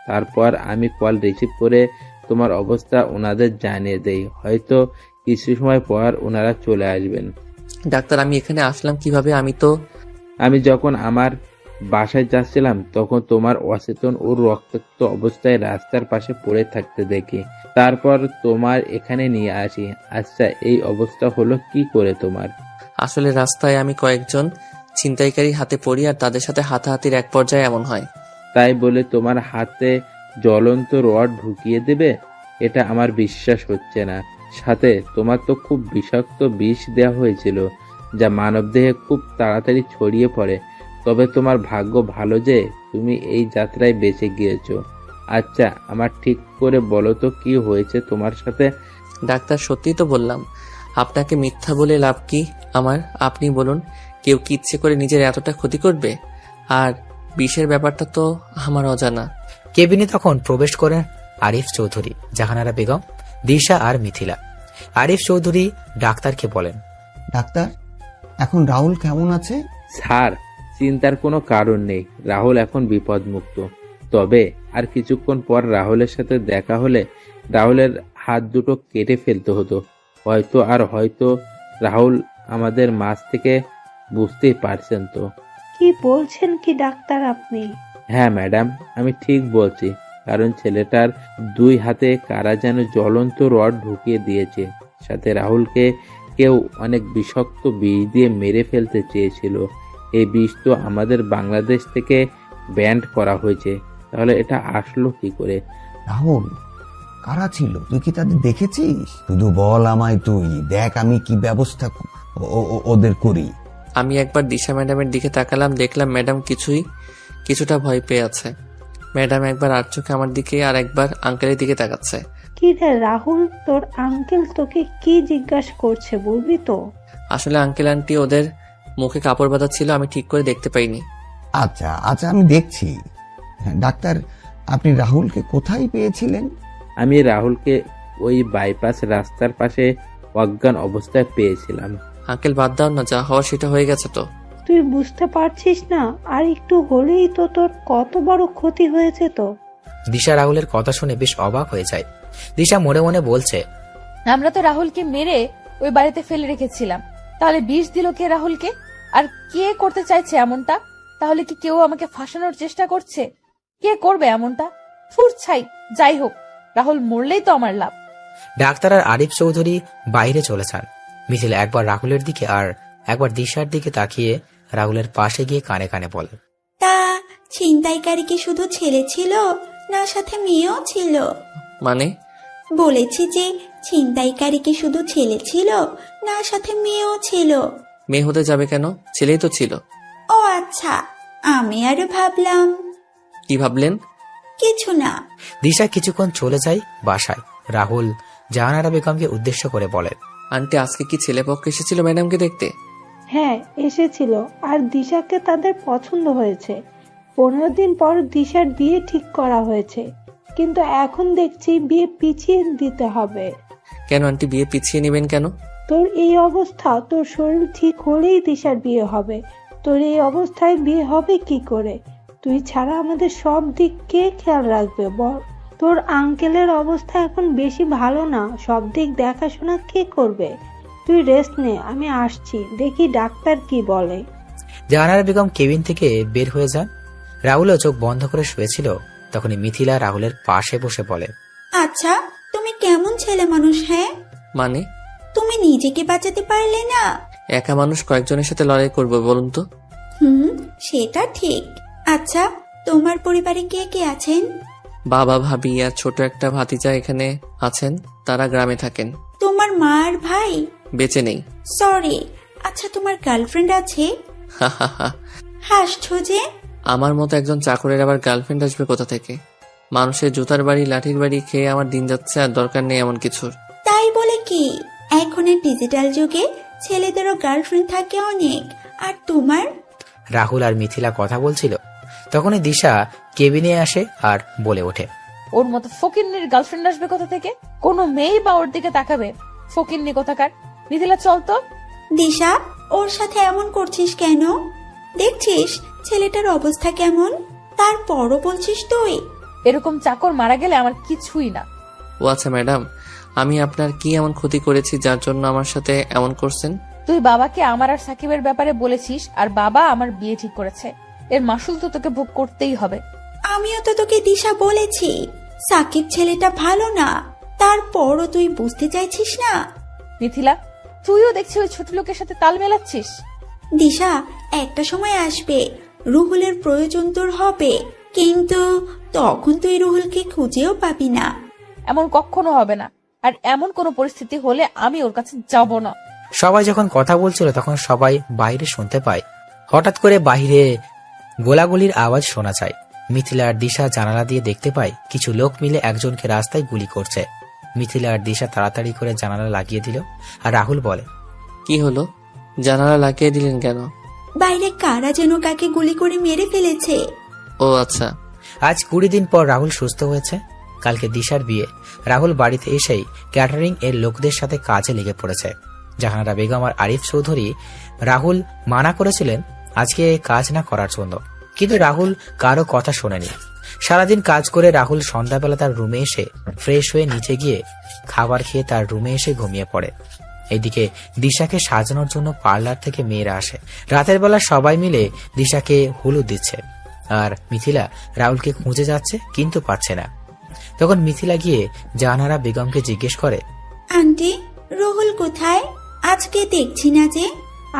Speaker 5: তারপর আমি কল রিসিভ করে তোমার অবস্থা ওনাদের জানিয়ে দেই। হয়তো কিছু সময় পর ওনারা চলে আসবেন।
Speaker 3: ডাক্তার, আমি এখানে আসলাম কিভাবে?
Speaker 5: আমি যখন আমার বাসায় যাচ্ছিলাম তখন তোমার অচেতন ও রক্তাক্ত অবস্থায় রাস্তার পাশে পড়ে থাকতে দেখি, তারপর তোমার এখানে নিয়ে আসি। আচ্ছা, এই অবস্থা হলো কি করে তোমার?
Speaker 3: আসলে রাস্তায় আমি কয়েকজন ছিনতাইকারী হাতে পড়ি আর তাদের সাথে হাতাহাতির এক পর্যায়ে এমন হয়।
Speaker 5: তাই বলে তোমার হাতে জ্বলন্ত রড ঢুকিয়ে দেবে? এটা আমার বিশ্বাস হচ্ছে না। সাথে তোমার তো খুব বিষাক্ত বিষ দেওয়া হয়েছিল, যা মানবদেহে খুব তাড়াতাড়ি ছড়িয়ে পড়ে। তবে তোমার ভাগ্য ভালো যে তুমি এই যাত্রায় বেঁচে গিয়েছো। আচ্ছা, আমার ঠিক করে বলো তো কি হয়েছে তোমার সাথে?
Speaker 3: ডাক্তার, সত্যিই তো বললাম। আপনাকে মিথ্যা বলে লাভ কি আমার? আপনি বলুন, কেউ কি ইচ্ছে করে নিজের এতটা ক্ষতি করবে? আর বিষের ব্যাপারটা তো আমার অজানা।
Speaker 2: কেবিনে তখন প্রবেশ করেন আরিফ চৌধুরী, জাহানারা বেগম, দিশা আর মিথিলা। আরিফ চৌধুরী ডাক্তারকে বলেন,
Speaker 4: ডাক্তার, এখন রাহুল কেমন আছে?
Speaker 5: স্যার, চিন্তার কোনো কারণ নেই। রাহুল এখন বিপদমুক্ত। তবে আর কিছুক্ষণ পর রাহুলের সাথে দেখা হলে রাহুলের হাত দুটো কেটে ফেলতে হতো। হয়তো রাহুল আমাদের মাঝ থেকে, বুঝতেই পারছেন তো।
Speaker 6: কি বলছেন কি ডাক্তার আপনি?
Speaker 5: হ্যাঁ ম্যাডাম, আমি ঠিক বলছি, কারণ ছেলেটার দুই হাতে কারা যেন জ্বলন্ত রড ঢুকিয়ে দিয়েছে, সাথে রাহুলকে কেউ অনেক বিষাক্ত বিষ দিয়ে মেরে ফেলতে চেয়েছিল। এই বিষ তো আমাদের বাংলাদেশ থেকে ব্যান্ড করা হয়েছে, তাহলে এটা আসলো কি করে?
Speaker 4: রাহুল, কারা ছিল? তুই কি তাদের দেখেছিস? শুধু বল আমায়, তুই দেখ আমি কি ব্যবস্থা ওদের করি।
Speaker 3: আমি একবার দিশা ম্যাডামের দিকে তাকালাম, দেখলাম ম্যাডাম কিছুটা ভয় পেয়ে আছে। ম্যাডাম একবার আর চোখে আমার দিকে আর একবার আঙ্কেলের দিকে তাকাচ্ছে।
Speaker 6: কি রে রাহুল, তোর আঙ্কেল তোকে কি জিজ্ঞাসা করছে বলবি তো?
Speaker 3: আসলে আঙ্কেল আন্টি ওদের মুখে কাপড় বাঁধা ছিল, আমি ঠিক করে দেখতে পাইনি।
Speaker 4: আচ্ছা আচ্ছা, আমি দেখছি। ডাক্তার, আপনি রাহুলকে কোথায় পেয়েছিলেন?
Speaker 5: আমি রাহুলকে ওই বাইপাস রাস্তার পাশে অজ্ঞান অবস্থায় পেয়েছিলাম।
Speaker 3: আঙ্কেল বাদ দাও না, যা হওয়ার সেটা হয়ে গেছে তো।
Speaker 6: তুই বুঝতে পারছিস না? আর একটু হলেই তো তোর কত বড় ক্ষতি হয়েছে তো।
Speaker 2: দিশা রাহুলের কথা শুনে বেশ অবাক হয়ে যায়। দিশা মনে মনে বলছে,
Speaker 1: আমরা তো রাহুলকে মেরে ওই বাড়িতে ফেলে রেখেছিলাম, তাহলে বিষ দিল কে রাহুলকে? আর কে করতে চাইছে এমনটা? তাহলে কি কেউ আমাকে ফাঁসানোর চেষ্টা করছে? কে করবে এমনটা? ছাই, যাই হোক, রাহুল মরলেই তো আমার লাভ।
Speaker 2: ডাক্তার আর আরিফ চৌধুরী বাইরে চলে যান। মিথিলা একবার রাহুলের দিকে আর একবার দিশার দিকে তাকিয়ে রাহুলের পাশে গিয়ে কানে কানে বলে,
Speaker 7: তা ছিনতাইকারী কি শুধু ছেলে ছিল, না সাথে মেয়েও ছিল?
Speaker 3: মানে?
Speaker 7: বলেছি যে ছিনতাইকারী কি শুধু ছেলে ছিল, না সাথে মেয়েও ছিল?
Speaker 3: মেয়ে হতে যাবে কেন? ছেলেই তো ছিল।
Speaker 7: ও আচ্ছা, আমি আরো ভাবলাম।
Speaker 3: কি ভাবলেন?
Speaker 7: কিছু না।
Speaker 2: দিশা কিছুক্ষণ চলে যায় বাসায়। রাহুল জাহানারা বেগমকে উদ্দেশ্য করে বলে,
Speaker 3: আন্টি আজকে কি ছেলে পক্ষ এসেছিল ম্যাডামকে দেখতে?
Speaker 6: হ্যাঁ এসেছিল, আর দিশাকে তাদের পছন্দ হয়েছে। 15 দিন পর দিশার বিয়ে ঠিক করা হয়েছে, কিন্তু এখন দেখছি বিয়ে পিছিয়ে দিতে হবে।
Speaker 3: কেন আন্টি, বিয়ে পিছিয়ে নেবেন কেন?
Speaker 6: তোর এই অবস্থা, তোর শরীর ঠিক হলেই দিশার বিয়ে হবে। তোর এই অবস্থায় বিয়ে হবে কি করে? তুই ছাড়া আমাদের সব দিক কে খেয়াল রাখবে বল? তোর আঙ্কেলের অবস্থা এখন বেশি ভালো না, সব দিক দেখাশোনা কে করবে? তুই রেস্ট নে, আমি আসছি, দেখি ডাক্তার কি বলে।
Speaker 2: জাহানারা বেগম কেবিন থেকে বের হয়ে যান। রাহুলও চোখ বন্ধ করে শুয়েছিল। তখনই মিথিলা রাহুলের পাশে বসে বলে,
Speaker 7: আচ্ছা, তুমি কেমন ছেলে মানুষ? হ্যাঁ,
Speaker 3: মানে?
Speaker 7: তুমি নিজেকে বাঁচাতে পারলে না?
Speaker 3: একা মানুষ কয়েকজনের সাথে লড়াই করবো বলুন তো?
Speaker 7: সেটা ঠিক। আচ্ছা, তোমার পরিবারে কে কে আছেন?
Speaker 3: বাবা, ভাবি আর ছোট একটা ভাতিজা এখানে আছেন, তারা গ্রামে থাকেন।
Speaker 7: তোমার মা আর ভাই?
Speaker 3: বেঁচে নেই।
Speaker 7: সরি। আচ্ছা, তোমার গার্লফ্রেন্ড আছে? হাসছো যে?
Speaker 3: আমার মতো একজন চাকরের আবার গার্লফ্রেন্ড আসবে কোথা থেকে? মানুষের জুতার বাড়ি লাঠির বাড়ি খেয়ে আমার দিন যাচ্ছে, আর দরকার নেই এমন কিছুর।
Speaker 7: তাই বলে কি, এখনের ডিজিটাল যুগে ছেলেদেরও গার্লফ্রেন্ড থাকে অনেক। আর তোমার?
Speaker 2: রাহুল আর মিথিলা কথা বলছিল, তখনই দিশা কেবিনে আসে আর বলে ওঠে,
Speaker 1: ওর মতো ফকিন্নির গার্লফ্রেন্ড আসবে কোথা থেকে? কোনো মেয়েই বা ওর দিকে তাকাবে? ফকিন্নি কোথাকার। মিথিলা চল তো।
Speaker 7: দিশা, ওর সাথে এমন করছিস কেন? দেখছিস ছেলেটার অবস্থা কেমন, তারপরও বলছিস তুই?
Speaker 1: এরকম চাকর মারা গেলে আমার কিছুই না।
Speaker 3: ও আচ্ছা ম্যাডাম, আমি আপনার কি এমন ক্ষতি করেছি যার জন্য আমার সাথে এমন করছেন?
Speaker 1: তুই বাবাকে আমার আর সাকিবের ব্যাপারে বলেছিস, আর বাবা আমার বিয়ে ঠিক করেছে। এর মাসুল তো তোকে ভোগ করতেই হবে।
Speaker 7: আমিও তো তোকে দিশা বলেছি সাকিব ছেলেটা ভালো না, তারপরও তুই বুঝতে চাইছিস না।
Speaker 1: মিথিলা, তুইও দেখছি ওই ছোট লোকের সাথে তাল মেলাচ্ছিস।
Speaker 7: দিশা, একটা সময় আসবে রুহুলের প্রয়োজন তোর হবে, কিন্তু তখন তুই রুহুলকে খুঁজেও পাবি না।
Speaker 1: এমন কখনো হবে না, আর এমন কোন পরিস্থিতি হলে আমি ওর কাছে যাব না।
Speaker 2: সবাই যখন কথা বলছিল তখন সবাই বাইরে শুনতে পায়। হঠাৎ করে বাইরে গোলাগুলির আওয়াজ শোনা যায়। মিথিলা আর দিশা জানালা দিয়ে দেখতে পায় কিছু লোক মিলে একজনকে রাস্তায় গুলি করছে। মিথিলা আর দিশা তাড়াতাড়ি করে জানালা লাগিয়ে দিল। আর রাহুল বলে,
Speaker 3: কি হলো, জানালা লাগিয়ে দিলেন কেন?
Speaker 7: বাইরে কারা যেন কাকে গুলি করে মেরে ফেলেছে।
Speaker 3: ও আচ্ছা।
Speaker 2: আজ 20 দিন পর রাহুল সুস্থ হয়েছে। কালকে দিশার বিয়ে। রাহুল বাড়িতে এসেই ক্যাটারিং এর লোকদের সাথে কাজে লেগে পড়েছে। জাহানারা বেগম আর আরিফ চৌধুরী রাহুল মানা করেছিলেন আজকে কাজ না করার জন্য, কিন্তু রাহুল কারো কথা শোনেনি। সারাদিন কাজ করে রাহুল সন্ধ্যাবেলা তার রুমে এসে ফ্রেশ হয়ে নিচে গিয়ে খাবার খেয়ে তার রুমে এসে ঘুমিয়ে পড়ে। এদিকে দিশাকে সাজানোর জন্য পার্লার থেকে মেয়েরা আসে। রাতের বেলা সবাই মিলে দিশাকে হলুদ দিচ্ছে, আর মিথিলা রাহুলকে খুঁজে যাচ্ছে কিন্তু পাচ্ছে না। তখন মিথিলা গিয়ে জাহানারা বেগমকে জিজ্ঞেস করে,
Speaker 7: আন্টি, রুহুল কোথায়? আজকে দেখছি না যে।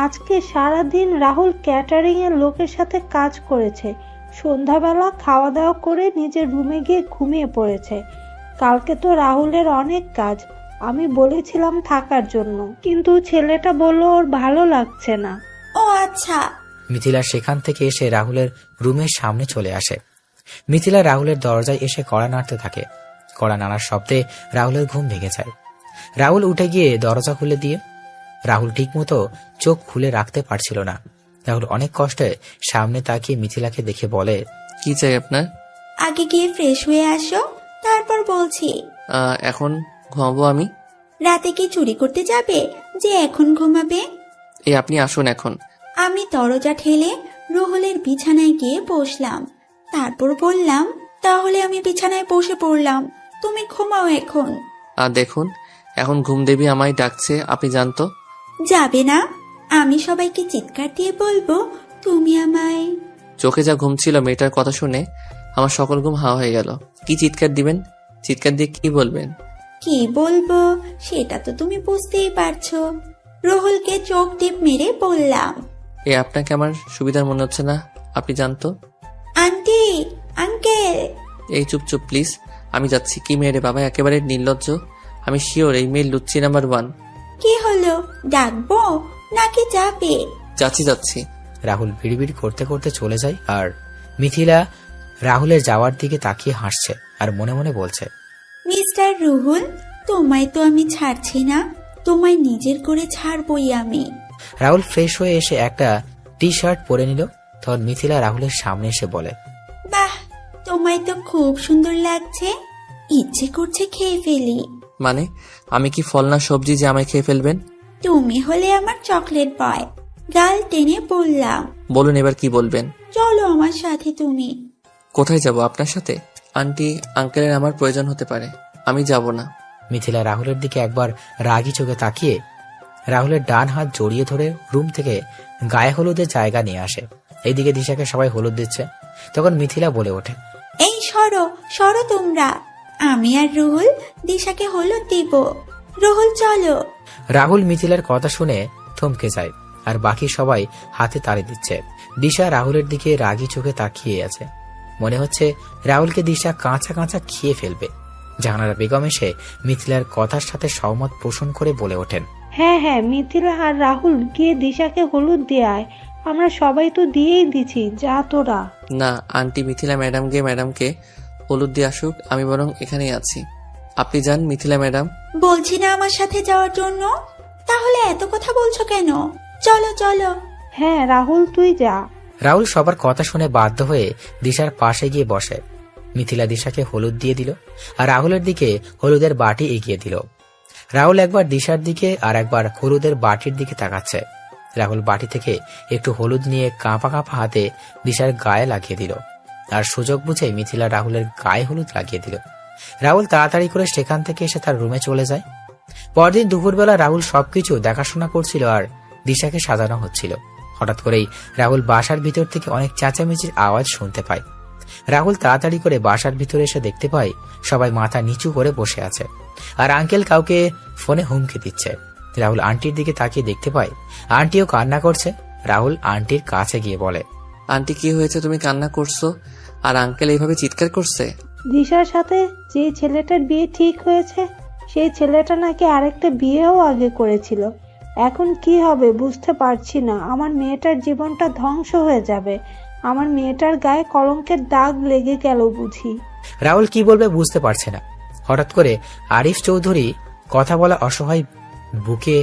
Speaker 6: আজকে সারাদিন রাহুল ক্যাটারিং এর লোকের সাথে কাজ করেছে, সন্ধ্যাবেলা খাওয়া দাওয়া করে নিজের রুমে গিয়ে ঘুমিয়ে পড়েছে। কালকে তো রাহুলের অনেক কাজ, আমি বলেছিলাম থাকার জন্য, কিন্তু ছেলেটা বলল ওর ভালো লাগছে না।
Speaker 7: ও আচ্ছা।
Speaker 2: মিথিলা সেখান থেকে এসে রাহুলের রুমের সামনে চলে আসে। মিথিলা রাহুলের দরজায় এসে কড়া নাড়তে থাকে। কড়া নাড়ার শব্দে রাহুলের ঘুম ভেঙে যায়। রাহুল উঠে গিয়ে দরজা খুলে দিয়ে রাহুল ঠিকমতো চোখ খুলে রাখতে পারছিল না। রাহুল অনেক কষ্টে সামনে তাকিয়ে মিথিলাকে দেখে বলে,
Speaker 3: কি চাই আপনার?
Speaker 7: আগে গিয়ে ফ্রেশ হয়ে আসো, তারপর বলছি।
Speaker 3: এখন ঘুমাবো আমি।
Speaker 7: রাতে কি চুরি করতে যাবে যে এখন ঘুমাবে?
Speaker 3: আপনি আসুন এখন।
Speaker 7: আমি দরজা ঠেলে রুহুলের বিছানায় গিয়ে বসলাম। তারপর বললাম, তাহলে আমি বিছানায় বসে পড়লাম, তুমি ঘুমাও এখন।
Speaker 3: আর দেখুন, এখন ঘুম দেবী আমায় ডাকছে, আপনি জানতো।
Speaker 7: যাবে না? আমি সবাইকে চিৎকার দিয়ে বলবো তুমি আমায়।
Speaker 3: চোখে যা ঘুম ছিল মেয়েটার কথা শুনে আমার সকল ঘুম হাওয়া হয়ে গেল। কি চিৎকার দিবেন? চিৎকার দিয়ে কি বলবেন?
Speaker 7: কি বলবো সেটা তো তুমি বুঝতেই পারছো। রুহুলকে চোখ টিপ মেরে বললাম,
Speaker 3: আপনাকে আমার সুবিধার মনে হচ্ছে না, আপনি জানতো।
Speaker 7: Aunty, uncle.
Speaker 3: চুপ চুপ প্লিজ, আমি যাচ্ছি। কি মেয়ে রে বাবা, একেবারে নির্লজ্জ। আমি শিওর এই মেয়ে লুচ্চি নাম্বার 1।
Speaker 7: কি হলো, ডাকবো নাকি যাবে?
Speaker 3: যাচ্ছি।
Speaker 2: রাহুল বিড়বিড় করতে করতে চলে যায়। আর মিথিলা রাহুলের যাওয়ার দিকে তাকিয়ে হাসছে আর মনে মনে বলছে,
Speaker 7: মিস্টার রুহুল, তোমায় তো আমি ছাড়ছি না, তোমায় নিজের করে ছাড়বই আমি।
Speaker 2: রাহুল ফ্রেশ হয়ে এসে একটা টি শার্ট পরে নিল। তখন মিথিলা রাহুলের সামনে এসে বলে,
Speaker 7: বাহ, তোমায় তো খুব সুন্দর লাগছে, ইচ্ছে করছে খেয়ে ফেলি।
Speaker 3: মানে আমি কি ফল না সবজি যে আমায় খেয়ে ফেলবেন?
Speaker 7: তুমি হলে আমার চকলেট বয়, গাল টেনে বললাম।
Speaker 3: বলুন এবার কি বলবেন?
Speaker 7: চলো আমার সাথে তুমি।
Speaker 3: কোথায় যাব আপনার সাথে? আন্টি আঙ্কেলের আমার প্রয়োজন হতে পারে, আমি যাব না।
Speaker 2: মিথিলা রাহুলের দিকে একবার রাগী চোখে তাকিয়ে রাহুলের ডান হাত জড়িয়ে ধরে রুম থেকে গায়ে হলুদের জায়গা নিয়ে আসে। এইদিকে দিশাকে সবাই হলুদ দিচ্ছে। তখন মিথিলা বলে ওঠে,
Speaker 7: এই সরো সরো তোমরা, আমি আর রুহুল দিশাকে হলুদ দিব। রুহুল চলো।
Speaker 2: রাহুল মিথিলার কথা শুনে থমকে যায় আর বাকি সবাই হাতে তালি দিচ্ছে। দিশা রাহুলের দিকে রাগী চোখে তাকিয়ে আছে। মনে হচ্ছে রাহুলকে দিশা কাঁচা কাঁচা খেয়ে ফেলবে। জাহানারা বেগম এসে মিথিলার কথার সাথে সহমত পোষণ করে বলে ওঠেন,
Speaker 6: হ্যাঁ, মিথিলা আর রাহুল গিয়ে দিশাকে হলুদ দিয়ে আয়, আমরা সবাই তো দিয়েই দিছি, যা তোরা।
Speaker 3: না আন্টি, মিথিলা ম্যাডামকে হলুদ দিয়ে আসুক, আমি বরং এখানেই আছি। আপনি যান মিথিলা ম্যাডাম।
Speaker 7: বলছি না আমার সাথে যাওয়ার জন্য, তাহলে এত কথা বলছো কেন? চলো চলো।
Speaker 6: হ্যাঁ রাহুল তুই যা।
Speaker 2: রাহুল সবার কথা শুনে বাধ্য হয়ে দিশার পাশে গিয়ে বসে। মিথিলা দিশাকে হলুদ দিয়ে দিল আর রাহুলের দিকে হলুদের বাটি এগিয়ে দিল। রাহুল একবার দিশার দিকে আর একবার হলুদের বাটির দিকে তাকাচ্ছে। রাহুল বাটি থেকে একটু হলুদ নিয়ে কাঁপা কাঁপা হাতে দিশার গায়ে লাগিয়ে দিল আর সুযোগ বুঝে মিথিলা রাহুলের গায়ে হলুদ লাগিয়ে দিল। রাহুল তাড়াতাড়ি করে সেখান থেকে এসে তার রুমে চলে যায়। পরদিন দুপুরবেলা রাহুল সবকিছু দেখাশোনা করছিল আর দিশাকে সাজানো হচ্ছিল। হঠাৎ করেই রাহুল বাসার ভিতর থেকে অনেক চেঁচামেচির আওয়াজ শুনতে পায়। রাহুল তাড়াতাড়ি করে বাসার ভিতরে এসে দেখতে পায় সবাই মাথা নিচু করে বসে আছে আর আঙ্কেল কাউকে ফোনে হুমকি দিচ্ছে। রাহুল আন্টির দিকে তাকিয়ে দেখতে পায় আন্টিও কান্না করছে। রাহুল আন্টির কাছে গিয়ে বলে,
Speaker 3: আন্টি কি হয়েছে, তুমি কান্না করছো আর আঙ্কেল এইভাবে চিৎকার করছে?
Speaker 6: দিশার সাথে যে ছেলেটার বিয়ে ঠিক হয়েছে সেই ছেলেটা নাকি আরেকটা বিয়েও আগে করেছিল। এখন কি হবে বুঝতে পারছি না, আমার মেয়েটার জীবনটা ধ্বংস হয়ে যাবে, আমার মেয়েটার গায়ে কলঙ্কের দাগ লেগে গেল বুঝি।
Speaker 2: রাহুল কি বলবে বুঝতে পারছে না। হঠাৎ করে আরিফ চৌধুরী কথা বলা অসহায় বুকে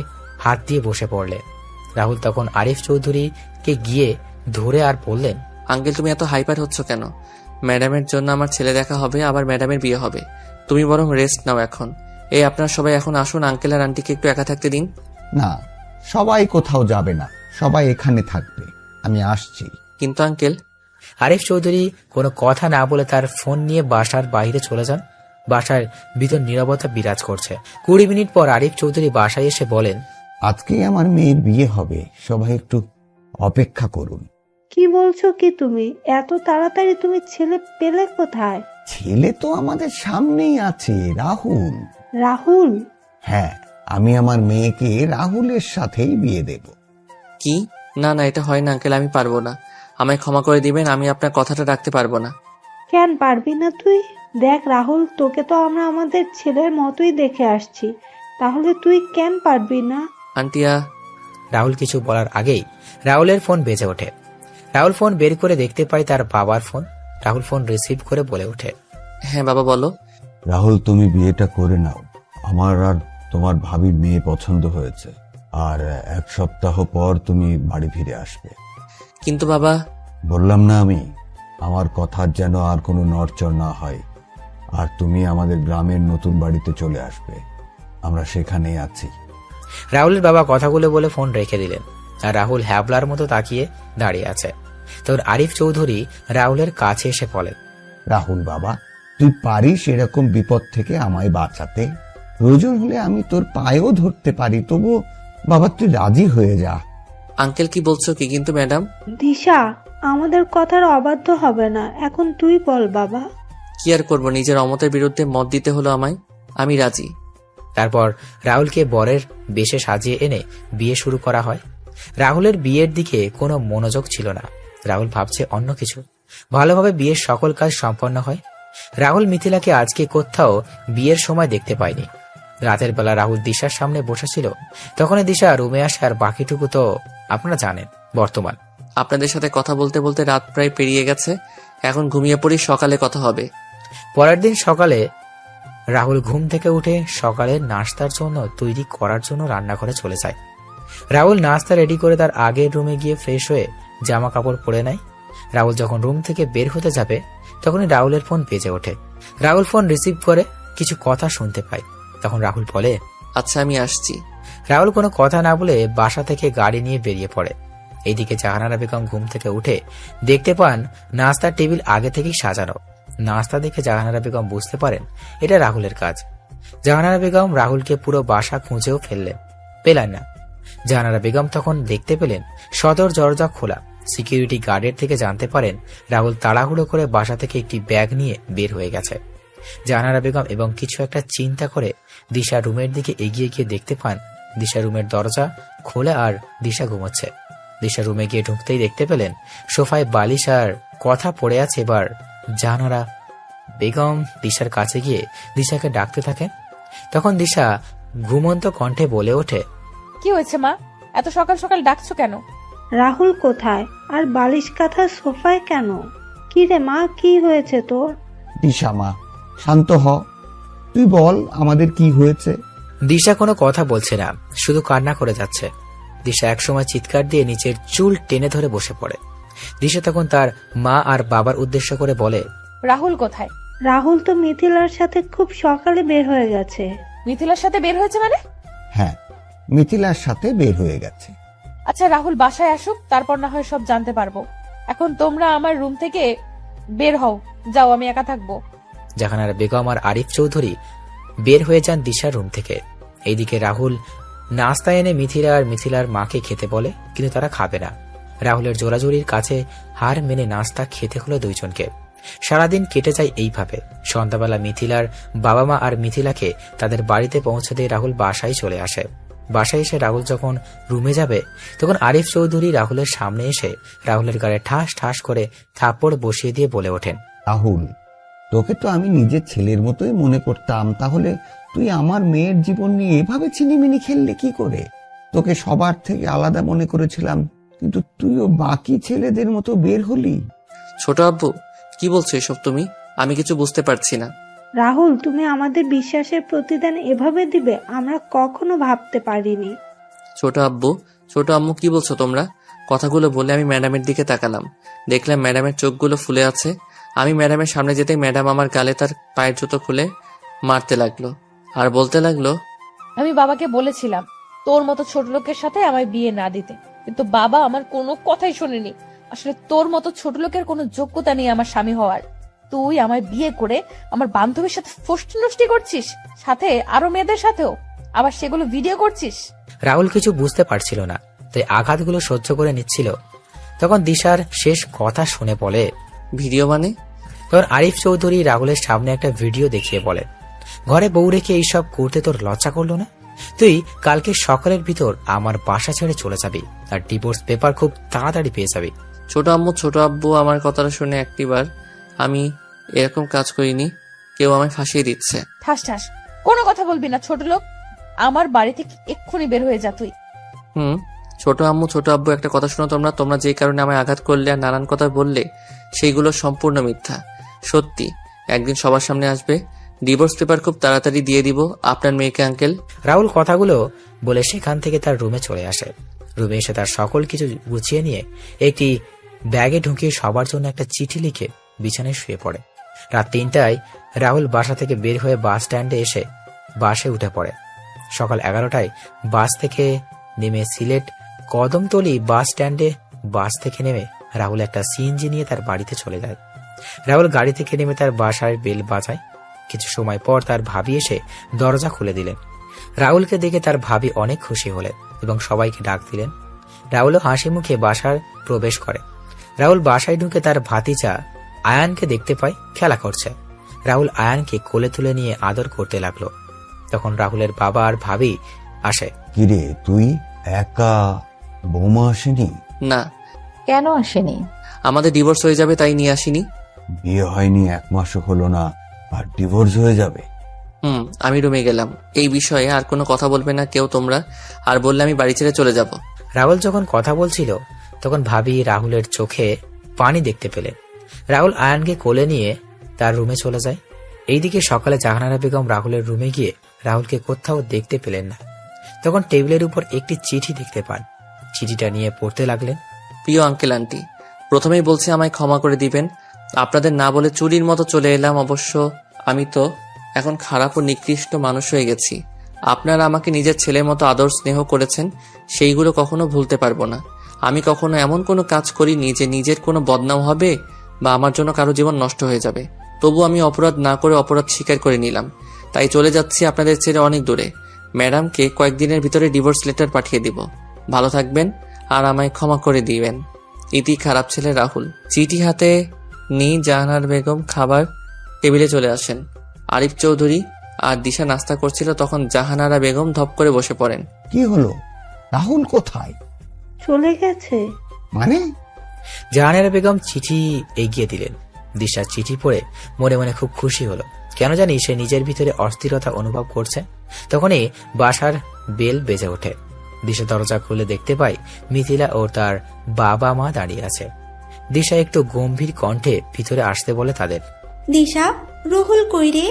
Speaker 2: হাত দিয়ে বসে পড়লে। রাহুল তখন আরিফ চৌধুরীকে গিয়ে ধরে আর বললেন,
Speaker 3: আঙ্কেল তুমি এত হাইপার হচ্ছ কেন? ম্যাডামের জন্য আমার ছেলে দেখা হবে, আবার ম্যাডামের বিয়ে হবে, তুমি বরং রেস্ট নাও এখন। আপনারা সবাই এখন আসুন, আঙ্কেল আর আন্টিকে একটু একা থাকতে দিন।
Speaker 4: না, সবাই কোথাও যাবে না, সবাই এখানে থাকবে, আমি আসছি।
Speaker 3: কিন্তু আঙ্কেল।
Speaker 2: আরিফ চৌধুরী কোনো কথা না বলে তার ফোন নিয়ে বাসার বাইরে চলে যান। বাসার ভিতর নীরবতা বিরাজ করছে। 20 মিনিট পর আরিফ চৌধুরী বাসায় এসে বলেন,
Speaker 4: আজকে আমার মেয়ের বিয়ে হবে, সবাই একটু অপেক্ষা করুন।
Speaker 6: কি বলছো কি তুমি? এত তাড়াতাড়ি তুমি ছেলে পেলে কোথায়?
Speaker 4: ছেলে তো আমাদের সামনেই আছে, রাহুল।
Speaker 6: রাহুল?
Speaker 4: হ্যাঁ, আমি আমার মেয়েকে রাহুলের সাথেই বিয়ে দেব।
Speaker 3: কি? না না, এটা হয় না আঙ্কেল, আমি পারবো না। আমায় ক্ষমা করে দিবেন, আমি আপনার কথাটা রাখতে পারবো না।
Speaker 6: কেন পারবি না তুই? দেখ রাহুল, তোকে তো আমরা আমাদের ছেলের মতোই দেখে আসছি, তাহলে তুই কেন পারবি না?
Speaker 3: আন্টিয়া।
Speaker 2: রাহুল কিছু বলার আগেই রাহুলের ফোন বেজে ওঠে। রাহুল ফোন বের করে দেখতে পায় তার বাবার ফোন। রাহুল ফোন রিসিভ করে বলে ওঠে,
Speaker 3: হ্যাঁ বাবা বলো।
Speaker 4: রাহুল, তুমি বিয়েটা করে নাও। আমার আর তোমার ভাবির মেয়ে পছন্দ হয়েছে, আর 1 সপ্তাহ পর তুমি বাড়ি ফিরে আসবে।
Speaker 3: কিন্তু বাবা।
Speaker 4: বললাম না আমি, আমার কথার যেন আর কোনো নড়চড় না হয়। আর তুমি আমাদের গ্রামের নতুন বাড়িতে চলে আসবে, আমরা সেখানেই আছি।
Speaker 2: রাহুলের বাবা কথাগুলো বলে ফোন রেখে দিলেন। আর রাহুল হ্যাবলার মতো তাকিয়ে দাঁড়িয়ে আছে। তোর আরিফ চৌধুরী রাহুলের কাছে এসে বলে,
Speaker 4: রাহুল বাবা, তুই পারিস এরকম বিপদ থেকে আমায় বাঁচাতে? প্রয়োজন হলে আমি তোর পায়েও ধরতে পারি, তবু বাবা তুই রাজি হয়ে যা।
Speaker 3: আঙ্কেল কি বলছো কি? কিন্তু ম্যাডাম।
Speaker 6: দিশা, আমাদের কথার অবাধ্য হবে না, এখন তুই বল বাবা।
Speaker 3: কি আর করবো, নিজের অমতের বিরুদ্ধে মত দিতে হলো আমায়। আমি রাজি।
Speaker 2: তারপর রাহুলকে বরের বেশে সাজিয়ে এনে বিয়ে শুরু করা হয়। রাহুলের বিয়ের দিকে কোনো মনোযোগ ছিল না। রাহুল ভাবছে অন্য কিছু। ভালোভাবে বিয়ের সকল কাজ সম্পন্ন হয়। রাহুল মিথিলাকে আজকে কোথাও বিয়ের সময় দেখতে পায়নি। রাতের বেলা রাহুল দিশার সামনে বসেছিল, তখনই দিশা রুমে আসে। আর বাকিটুকু তো আপনারা জানেন। বর্তমান
Speaker 3: আপনাদের সাথে কথা বলতে বলতে রাত প্রায় পেরিয়ে গেছে, এখন ঘুমিয়ে পড়ি, সকালে কথা হবে।
Speaker 2: পরের দিন সকালে রাহুল ঘুম থেকে উঠে সকালের নাস্তার জন্য তৈরি করার জন্য রান্নাঘরে চলে যায়। রাহুল নাস্তা রেডি করে তার আগের রুমে গিয়ে ফ্রেশ হয়ে জামা কাপড় পরে নেয়। রাহুল যখন রুম থেকে বের হতে যাবে তখনই রাহুলের ফোন বেজে ওঠে। রাহুল ফোন রিসিভ করে কিছু কথা শুনতে পায়। তখন রাহুল বলে,
Speaker 3: আচ্ছা আমি আসছি।
Speaker 2: রাহুল কোনো কথা না বলে বাসা থেকে গাড়ি নিয়ে বেরিয়ে পড়ে। এইদিকে জাহানারা বেগম ঘুম থেকে উঠে দেখতে পান নাস্তার টেবিল আগে থেকেই সাজানো। নাস্তা দেখে জাহানারা বেগম বুঝতে পারেন এটা রাহুলের কাজ। জাহানারা বেগম রাহুলকে পুরো বাসা খুঁজেও পেলেন না। জাহানারা বেগম তখন দেখতে পেলেন সদর দরজা খোলা। সিকিউরিটি গার্ডের থেকে জানতে পারেন রাহুল তাড়াহুড়ো করে বাসা থেকে একটি ব্যাগ নিয়ে বের হয়ে গেছে। জাহানারা বেগম এবং কিছু একটা চিন্তা করে দিশা রুমের দিকে এগিয়ে গিয়ে দেখতে পান দিশা রুমের দরজা খোলা আর দিশা ঘুমোচ্ছে। দিশা রুমে গিয়ে ঢুকতেই দেখতে পেলেন সোফায় বালিশ আর কথা পড়ে আছে। এবার জাহানারা বেগম দিশার কাছে গিয়ে দিশাকে ডাকতে থাকেন। তখন দিশা ঘুমন্ত কণ্ঠে বলে ওঠে,
Speaker 1: কি হয়েছে মা, এত সকাল সকাল ডাকছো কেন?
Speaker 6: রাহুল কোথায়, আর বালিশ কাঁথা সোফায় কেন? কি রে মা, কি হয়েছে তোর?
Speaker 4: দিশা মা, শান্ত হ, তুই বল আমাদের কি হয়েছে।
Speaker 2: দিশা কোনো কথা বলছে না, শুধু কান্না করে যাচ্ছে। দিশা একসময় চিৎকার দিয়ে নিচের চুল টেনে ধরে বসে পড়ে। দিশা তখন তার মা আর বাবার উদ্দেশ্য করে বলে,
Speaker 1: রাহুল কোথায়?
Speaker 6: রাহুল তো মিথিলার সাথে খুব সকালে বের হয়ে গেছে।
Speaker 1: মিথিলার সাথে বের হয়েছে মানে?
Speaker 4: হ্যাঁ, মিথিলার সাথে বের হয়ে গেছে।
Speaker 1: আচ্ছা রাহুল বাসায় আসুক, তারপর না হয় সব জানতে পারবো। এখন তোমরা আমার রুম থেকে বের হও, যাও, আমি একা থাকবো।
Speaker 2: জাহানারা বেগম আর আরিফ চৌধুরী বের হয়ে যান দিশার রুম থেকে। এইদিকে রাহুল নাস্তা এনে মিথিলা আর মিথিলার মাকে খেতে বলে, কিন্তু তারা খাবে না। রাহুলের জোরাজুরির কাছে হার মেনে নাস্তা খেতে হলো দুইজনকে। সারাদিন কেটে যায় এইভাবে। সন্ধ্যাবেলা মিথিলার বাবা মা আর মিথিলাকে তাদের বাড়িতে পৌঁছে দিয়ে রাহুল বাসায় চলে আসে। বাসায় এসে রাহুল যখন রুমে যাবে তখন আরিফ চৌধুরী রাহুলের সামনে এসে রাহুলের গায়ে ঠাস ঠাস করে থাপ্পড় বসিয়ে দিয়ে বলে ওঠেন,
Speaker 4: রাহুল, তোকে তো আমি নিজের ছেলের মতোই মনে করতাম, তাহলে তুই আমার মেয়ের জীবন নিয়ে এভাবে ছিনিমিনি খেললে কি করে? তোকে সবার থেকে আলাদা মনে করেছিলাম, কিন্তু তুইও বাকি ছেলেদের মতো বের হলি।
Speaker 3: ছোট আব্বু, কি বলছো এসব তুমি? আমি কিছু বুঝতে পারছি না।
Speaker 6: রাহুল, তুমি আমাদের বিশ্বাসের প্রতিদান এভাবে দিবে আমরা কখনো ভাবতে পারিনি।
Speaker 3: ছোট আব্বু, ছোট আম্মু, কি বলছো তোমরা? কথাগুলো বলে আমি ম্যাডামের দিকে তাকালাম। দেখলাম ম্যাডামের চোখগুলো ফুলে আছে। আমি ম্যাডামের সামনে যেতেই ম্যাডাম আমার গালে তার পায়ের জুতো খুলে মারতে লাগলো আর বলতে লাগলো,
Speaker 1: আমি বাবাকে বলেছিলাম তোর মতো ছোট লোকের সাথে আমায় বিয়ে না দিতে, কিন্তু বাবা আমার কোনো কথাই শোনেনি। আসলে তোর মতো ছোট লোকের কোনো যোগ্যতা নেই আমার স্বামী হওয়ার। তুই আমায় বিয়ে করে আমার বান্ধবীর সাথে ফষ্টি নষ্টি করছিস, সাথে আরো মেয়েদের সাথেও, আবার সেগুলো ভিডিও করছিস।
Speaker 2: রাহুল কিছু বুঝতে পারছিল না, তাই আঘাতগুলো সহ্য করে নিচ্ছিল। তখন দিশার শেষ কথা শুনে বলে,
Speaker 3: ভিডিও মানে?
Speaker 2: তখন আরিফ চৌধুরী রাহুলের সামনে একটা ভিডিও দেখিয়ে বলে, ঘরে বউ রেখে এইসব করতে তোর লজ্জা করলো না? তুই কালকে সকালের ভিতর আমার বাসা ছেড়ে চলে যাবি, আর ডিভোর্স পেপার খুব তাড়াতাড়ি পেয়ে যাবি।
Speaker 3: ছোট আব্বু আমার কথাটা শুনে একটিবার, আমি এরকম কাজ করিনি, কেউ আমায় ফাঁসিয়ে দিচ্ছে।
Speaker 1: ঠাস ঠাস, কোনো কথা বলবি না ছোট লোক। আমার বাড়ি থেকে এক্ষুনি বের হয়ে যা তুই।
Speaker 3: ছোট আব্বু একটা কথা শোনো, তোমরা যে কারণে আমায় আঘাত করলে আর নানান কথা বললে সেইগুলো সম্পূর্ণ মিথ্যা। সত্যি একদিন সবার সামনে আসবে, ডিভোর্স পেপার খুব তাড়াতাড়ি দিয়ে দিব আপনার মেয়েকে আঙ্কেল।
Speaker 2: রাহুল কথাগুলো বলে সেখান থেকে তার রুমে চলে আসে। রুমে এসে তার সকল কিছু গুছিয়ে নিয়ে একটি ব্যাগে ঢুকিয়ে সবার জন্য একটা চিঠি লিখে বিছানায় শুয়ে পড়ে। রাত 3টায় রাহুল বাসা থেকে বের হয়ে বাস স্ট্যান্ডে এসে বাসে উঠে পড়ে। সকাল 11টায় বাস থেকে নেমে সিলেট কদমতলী বাস স্ট্যান্ডে বাস থেকে নেমে রাহুল একটা সিএনজি নিয়ে তার বাড়িতে চলে যায়। রাহুল গাড়ি থেকে নেমে তার বাসায় বেল বাজায়। কিছু সময় পর তার ভাবি এসে দরজা খুলে দিলেন। রাহুলকে দেখে তার ভাবি অনেক খুশি হলেন এবং সবাইকে ডাক দিলেন। রাহুলও হাসি মুখে বাসায় প্রবেশ করে। রাহুল বাসায় ঢুকে তার ভাতিজা আয়ানকে দেখতে পায় খেলা করছে। রাহুল আয়ানকে কোলে তুলে নিয়ে আদর করতে লাগলো। তখন রাহুলের বাবা আর ভাবি আসে।
Speaker 4: কিরে তুই একা, বৌমা আসেনি?
Speaker 3: না।
Speaker 1: কেন আসেনি?
Speaker 3: আমাদের ডিভোর্স হয়ে যাবে তাই নিয়ে আসিনি।
Speaker 4: বিয়ে হয়নি 1 মাসও হলো না আর ডিভোর্স হয়ে যাবে?
Speaker 3: আমি রুমে গেলাম, এই বিষয়ে আর কোনো কথা বলবে না কেউ তোমরা, আর বললে আমি বাড়ি ছেড়ে চলে যাব।
Speaker 2: রাহুল যখন কথা বলছিল তখন ভাবি রাহুলের চোখে পানি দেখতে পেলেন। রাহুল আয়ানকে কোলে নিয়ে তার রুমে চলে যায়। এইদিকে সকালে জাহানারা বেগম রাহুলের রুমে গিয়ে রাহুলকে কোথাও দেখতে পেলেন না। তখন টেবিলের উপর একটি চিঠি দেখতে পান। চিঠিটা নিয়ে পড়তে লাগলেন।
Speaker 3: প্রিয় আঙ্কেল আন্টি, প্রথমেই বলছি আমায় ক্ষমা করে দিবেন। আপনাদের না বলে চুরির মতো চলে এলাম। অবশ্য আমি তো এখন খারাপ ও নিকৃষ্ট মানুষ হয়ে গেছি। আপনারা আমাকে নিজের ছেলের মতো আদর স্নেহ করেছেন, সেইগুলো কখনো ভুলতে পারবো না। আমি কখনো এমন কোনো কাজ করিনি যে নিজের কোনো বদনাম হবে বা আমার জন্য কারো জীবন নষ্ট হয়ে যাবে। তবু আমি অপরাধ না করে অপরাধ স্বীকার করে নিলাম, তাই চলে যাচ্ছি আপনাদের ছেড়ে অনেক দূরে। ম্যাডামকে কয়েকদিনের ভিতরে ডিভোর্স লেটার পাঠিয়ে দিব। ভালো থাকবেন আর আমায় ক্ষমা করে দিবেন। ইতি খারাপ ছেলে রাহুল। চিঠি হাতে নিয়ে জাহানারা বেগম খাবার টেবিলে চলে আসেন। আরিফ চৌধুরী আর দিশা নাস্তা করছিল, তখন জাহানারা বেগম ধপ করে বসে পড়েন।
Speaker 4: কি হলো? রাহুল কোথায়?
Speaker 6: চলে গেছে।
Speaker 4: মানে?
Speaker 2: জাহানারা বেগম চিঠি এগিয়ে দিলেন। দিশা চিঠি পড়ে মনে মনে খুব খুশি হলো। কেন জানি সে নিজের ভিতরে অস্থিরতা অনুভব করছে। তখনই বাসার বেল বেজে ওঠে। দিশা দরজা খুলে দেখতে পায় মিথিলা ও তার বাবা মা দাঁড়িয়ে আছে। দিশা একটু গম্ভীর কণ্ঠে ভিতরে আসতে বলে তাদের।
Speaker 7: দিশা, রুহুল কই রে?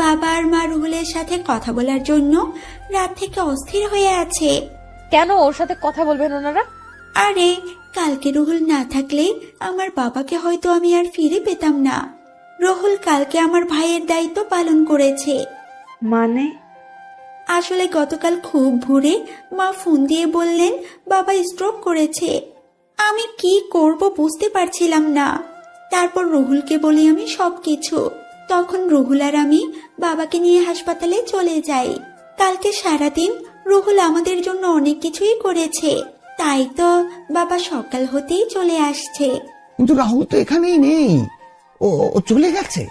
Speaker 7: বাবা আর মা রুহুলের সাথে কথা বলার জন্য রাত থেকে অস্থির হয়ে আছে।
Speaker 1: কেন ওর সাথে কথা বলবেন ওনারা?
Speaker 7: আরে কালকে রুহুল না থাকলে আমার বাবাকে হয়তো আমি আর ফিরে পেতাম না। রুহুল কালকে আমার ভাইয়ের দায়িত্ব পালন করেছে।
Speaker 6: মানে?
Speaker 7: আসলে গতকাল খুব ভোরে মা ফোন দিয়ে বললেন বাবা স্ট্রোক করেছে। আমি কি করব বুঝতে পারছিলাম না। তারপর রুহুলকে বলি আমি সবকিছু। তখন রুহুল আর আমি বাবাকে নিয়ে হাসপাতালে চলে যাই। কালকে সারাদিন রুহুল আমাদের জন্য অনেক কিছুই করেছে, তাই তো বাবা সকাল হতেই চলে আসছে।
Speaker 4: কিন্তু রাহুল তো এখানেই নেই, ও চলে গেছে।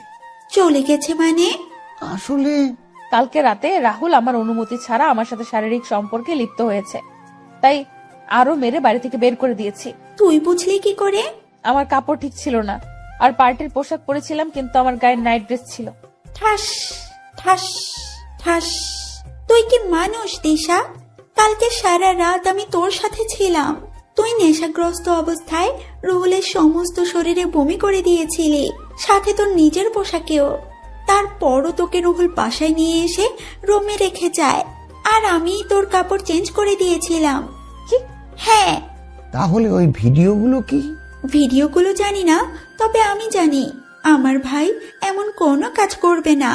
Speaker 7: চলে গেছে মানে?
Speaker 4: আসলে
Speaker 1: কালকে রাতে রাহুল আমার অনুমতি ছাড়া আমার সাথে শারীরিক সম্পর্কে লিপ্ত হয়েছে, তাই আরো মেরে বাড়ি থেকে বের করে দিয়েছি।
Speaker 7: তুই বুঝলি কি করে?
Speaker 1: আমার কাপড় ঠিক ছিল না, আর পার্টির পোশাক পরেছিলাম, কিন্তু আমার গায়ে নাইট ড্রেস ছিল।
Speaker 7: ঠাস ঠাস ঠাস। তুই কি মানুষ দিশা? কালকে সারা রাত আমি তোর সাথে ছিলাম। তুই নেশাগ্রস্ত অবস্থায় রুহুলের সমস্ত শরীরে বমি করে দিয়েছিলি, সাথে তোর নিজের পোশাকেও। তারপরও তোকে রুহুল বাসায় নিয়ে এসে রুমে রেখে যায়, আর আমি তোর কাপড় চেঞ্জ করে দিয়েছিলাম।
Speaker 1: কি?
Speaker 7: হ্যাঁ।
Speaker 4: তাহলে ওই ভিডিওগুলো কি?
Speaker 7: ভিডিওগুলো জানি না, তবে আমি জানি আমার ভাই এমন কোনো কাজ করবে না।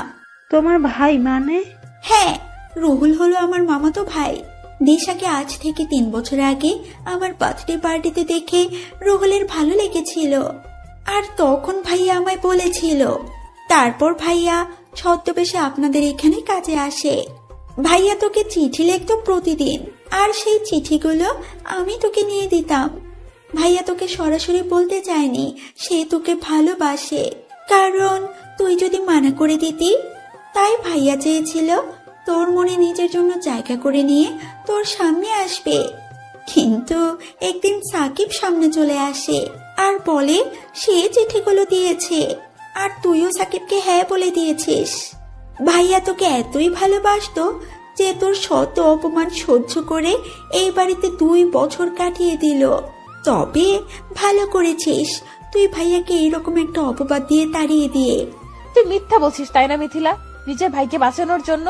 Speaker 6: তোমার ভাই মানে?
Speaker 7: হ্যাঁ, রুহুল হলো আমার মামাতো ভাই। দিশাকে আজ থেকে 3 বছর আগে আমার বার্থডে পার্টিতে দেখে রুহুলের ভালো লেগেছিল, আর তখন ভাইয়া আমায় বলেছিল। তারপর ভাইয়া ছদ্মবেশে আপনাদের এখানে কাজে আসে। ভাইয়া তোকে চিঠি লিখতো প্রতিদিন, আর সেই চিঠিগুলো আমি তোকে নিয়ে দিতাম। ভাইয়া তোকে সরাসরি বলতে চায়নি সে তোকে ভালোবাসে, কারণ তুই যদি মানা করে দিতি। তাই ভাইয়া চেয়েছিল তোর মনে নিজের জন্য জায়গা করে নিয়ে তোর সামনে আসবে। কিন্তু একদিন সাকিব সামনে চলে আসে আর বলে সে চিঠিগুলো দিয়েছে, আর তুইও সাকিবকে হ্যাঁ বলে দিয়েছিস। ভাইয়া তোকে এতই ভালোবাসতো যে তোর শত অপমান সহ্য করে এই বাড়িতে 2 বছর কাটিয়ে দিল। তবে ভালো করেছিস তুই ভাইয়াকে এইরকম একটা অপবাদ দিয়ে তাড়িয়ে দিয়ে।
Speaker 9: তুই মিথ্যা বলছিস তাই না মিথিলা, নিজের ভাইকে বাঁচানোর জন্য?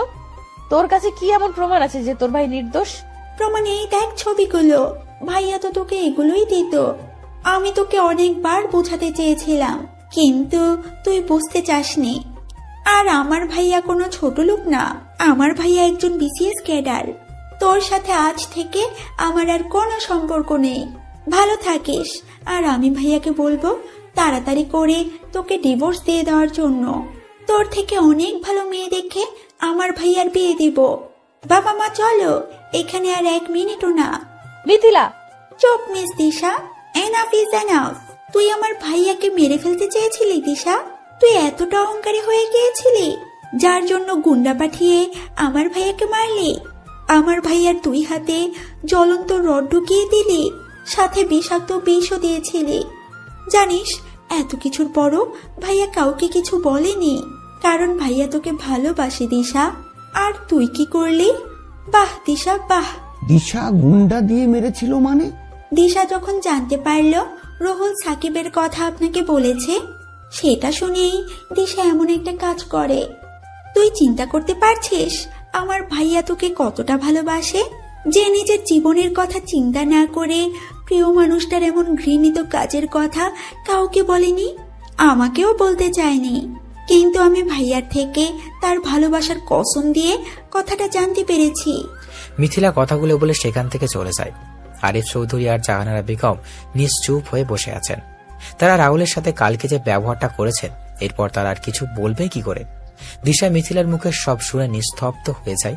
Speaker 9: তোর কাছে কি এমন প্রমাণ আছে যে তোর ভাই নির্দোষ?
Speaker 7: প্রমাণ এই দেখ ছবিগুলো, ভাইয়া তো তোকে এগুলোই দিত। আমি তোকে অনেকবার বোঝাতে চেয়েছিলাম কিন্তু তুই বুঝতে চাসনি। আর আমার ভাইয়া কোনো ছোট লোক না, আমার ভাইয়া একজন বিসিএস ক্যাডার। তোর সাথে আজ থেকে আমার আর কোনো সম্পর্ক নেই। ভালো থাকিস। আর আমি ভাইয়াকে বলবো তাড়াতাড়ি করে তোকে ডিভোর্স দিয়ে দেওয়ার জন্য। তোর থেকে অনেক ভালো মেয়ে দেখে আমার ভাইয়ার বিয়ে দিব। বাবা মা চলো, এখানে আর 1 মিনিটও না।
Speaker 9: মিথিলা
Speaker 7: চুপ miss Disha, enough is enough. তুই আমার ভাইয়াকে মেরে ফেলতে চেয়েছিলি দিশা? তুই এতটা অহংকারী হয়ে গিয়েছিলি যার জন্য গুন্ডা পাঠিয়ে আমার ভাইয়াকে মারলি। আমার ভাইয়ার 2 হাতে জ্বলন্ত রড ঢুকিয়ে দিলি, সাথে বিষাক্ত বিষও দিয়েছিলি। জানিস এত কিছুর পরও ভাইয়া কাউকে কিছু বলেনি, কারণ ভাইয়া তোকে ভালোবাসে দিশা। আর তুই কি করলি? বাহ দিশা বাহ।
Speaker 4: দিশা গুন্ডা দিয়ে মেরেছিল মানে?
Speaker 7: দিশা যখন জানতে পারলো রহুল সাকিবের কথা আপনাকে বলেছে, সেটা শুনেই দিশা এমন একটা কাজ করে। তুই চিন্তা করতে পারছিস আমার ভাইয়া তোকে কতটা ভালোবাসে, যে নিজের জীবনের কথা চিন্তা না করে প্রিয় মানুষটার এমন ঘৃণিত কাজের কথা কাউকে বলেনি, আমাকেও বলতে চায়নি। কিন্তু আমি ভাইয়ার থেকে তার ভালোবাসার কসম দিয়ে কথাটা জানতে পেরেছি।
Speaker 2: মিথিলা কথাগুলো বলে সেখান থেকে চলে যায়। আরিফ চৌধুরী আর জাহানারা বেগম নিশ্চুপ হয়ে বসে আছেন। তারা রাহুলের সাথে কালকে যে ব্যবহারটা করেছেন, এরপর তারা আর কিছু বলবে কি করে? দিশা মিথিলার মুখে সব শুনে নিস্তব্ধ হয়ে যায়।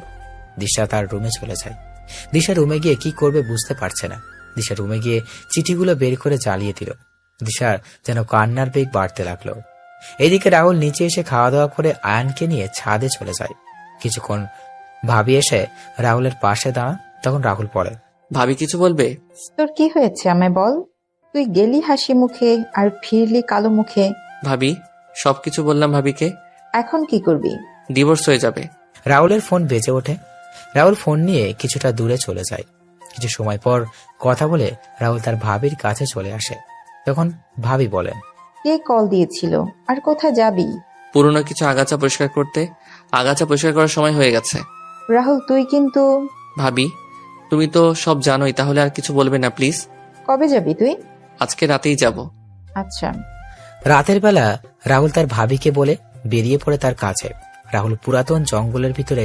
Speaker 2: দিশা তার রুমে চলে যায়। দিশা রুমে গিয়ে কি করবে বুঝতে পারছে না। দিশা রুমে গিয়ে চিঠিগুলো বের করে জ্বালিয়ে দিল। দিশার যেন কান্নার বেগ বাড়তে লাগলো। এদিকে রাহুল নিচে এসে খাওয়া দাওয়া করে আয়ানকে নিয়ে ছাদে চলে যায়। কিছুক্ষণ ভাবি এসে রাহুলের পাশে দাঁড়ান। তখন রাহুল বলে,
Speaker 3: ভাবি কিছু বলবে?
Speaker 10: তোর কি হয়েছে আমায় বল। তুই গেলি হাসি মুখে আর ফিরলি কালো মুখে।
Speaker 3: ভাবি সবকিছু বললাম ভাবিকে।
Speaker 10: এখন কি করবি?
Speaker 3: ডিভোর্স হয়ে যাবে।
Speaker 2: রাহুলের ফোন বেজে ওঠে। রাহুল ফোন নিয়ে কিছুটা দূরে চলে যায়। কিছু সময় পর কথা বলে রাহুল তার ভাবির কাছে চলে আসে। তখন ভাবি বলেন,
Speaker 10: কে কল দিয়েছিল আর কোথায় যাবি?
Speaker 3: পুরনো কিছু আগাছা পরিষ্কার করতে। আগাছা পরিষ্কার করার সময় হয়ে গেছে।
Speaker 10: রাহুল তুই কিন্তু।
Speaker 3: ভাবি তুমি তো সব জানোই, তাহলে আর কিছু বলবে না প্লিজ।
Speaker 10: কবে যাবি তুই?
Speaker 3: আজকে রাতেই যাব।
Speaker 10: আচ্ছা।
Speaker 2: রাতের বেলা রাহুল তার ভাবিকে বলে বেরিয়ে পড়ে তার কাছে। রাহুল পুরাতন জঙ্গলের ভিতরে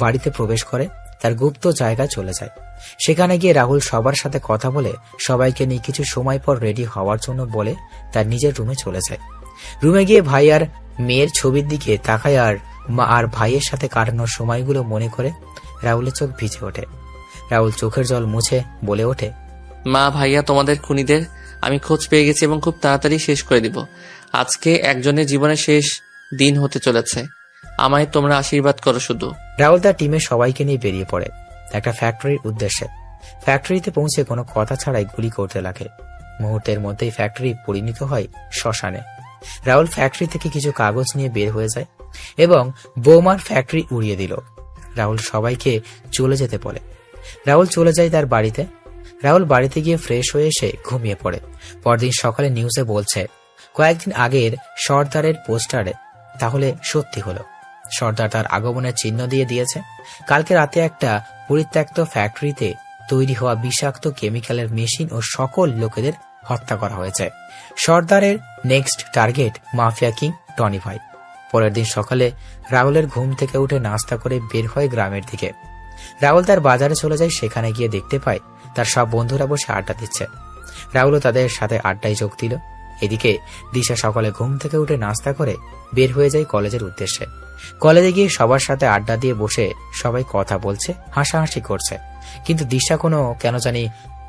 Speaker 2: বাড়িতে প্রবেশ করে তার গুপ্ত জায়গায় চলে যায়। সেখানে গিয়ে রাহুল সবার সাথে কথা বলে সবাইকে নিয়ে কিছু সময় পর রেডি হওয়ার জন্য বলে তার নিজের রুমে চলে যায়। রুমে গিয়ে ভাই আর মেয়ের ছবির দিকে তাকায় আর মা আর ভাইয়ের সাথে কাটানোর সময়গুলো মনে করে রাহুলের চোখ ভিজে ওঠে। রাহুল চোখের জল মুছে বলে ওঠে,
Speaker 3: মা ভাইয়া তোমাদের খুনিদের আমি খোঁজ পেয়ে গেছি এবং খুব তাড়াতাড়ি শেষ করে দিব। আজকে একজনের জীবনের শেষ দিন হতে চলেছে। আমায় তোমরা আশীর্বাদ করো শুধু।
Speaker 2: রাহুল তার টিমের সবাইকে নিয়ে বেরিয়ে পড়ে একটা ফ্যাক্টরির উদ্দেশ্যে। ফ্যাক্টরিতে পৌঁছে কোনো কথা ছাড়াই গুলি করতে লাগে। মুহূর্তের মধ্যেই ফ্যাক্টরি পরিণত হয় শ্মশানে। রাহুল ফ্যাক্টরি থেকে কিছু কাগজ নিয়ে বের হয়ে যায় এবং বোমার ফ্যাক্টরি উড়িয়ে দিল। রাহুল সবাইকে চলে যেতে বলে। রাহুল চলে যায় তার বাড়িতে। রাহুল বাড়িতে গিয়ে ফ্রেশ হয়ে এসে ঘুমিয়ে পড়ে। পরদিন সকালে নিউজে বলছে কয়েকদিন আগের সর্দারের পোস্টারে তাহলে সত্যি হলো। সর্দার তার আগমনের চিহ্ন দিয়ে দিয়েছে। কালকে রাতে একটা পরিত্যক্ত ফ্যাক্টরিতে তৈরি হওয়া বিষাক্ত কেমিক্যালের মেশিন ও সকল লোকেদের হত্যা করা হয়েছে। সর্দারের next target mafia king Tony ভাই। পরের দিন সকালে রাহুলের ঘুম থেকে উঠে নাস্তা করে বের হয় গ্রামের দিকে। রাহুল তার বাজারে চলে যায়। সেখানে গিয়ে দেখতে পায় তার সব বন্ধুরা বসে আড্ডা দিচ্ছে। রাহুলও তাদের সাথে আড্ডায় যোগ দিল। এদিকে দিশা সকালে ঘুম থেকে উঠে নাস্তা করে বের হয়ে যায় কলেজের উদ্দেশ্যে। কলেজে গিয়ে সবার সাথে আড্ডা দিয়ে বসে সবাই কথা বলছে, হাসাহাসি করছে। কিন্তু দিশা কেন জানি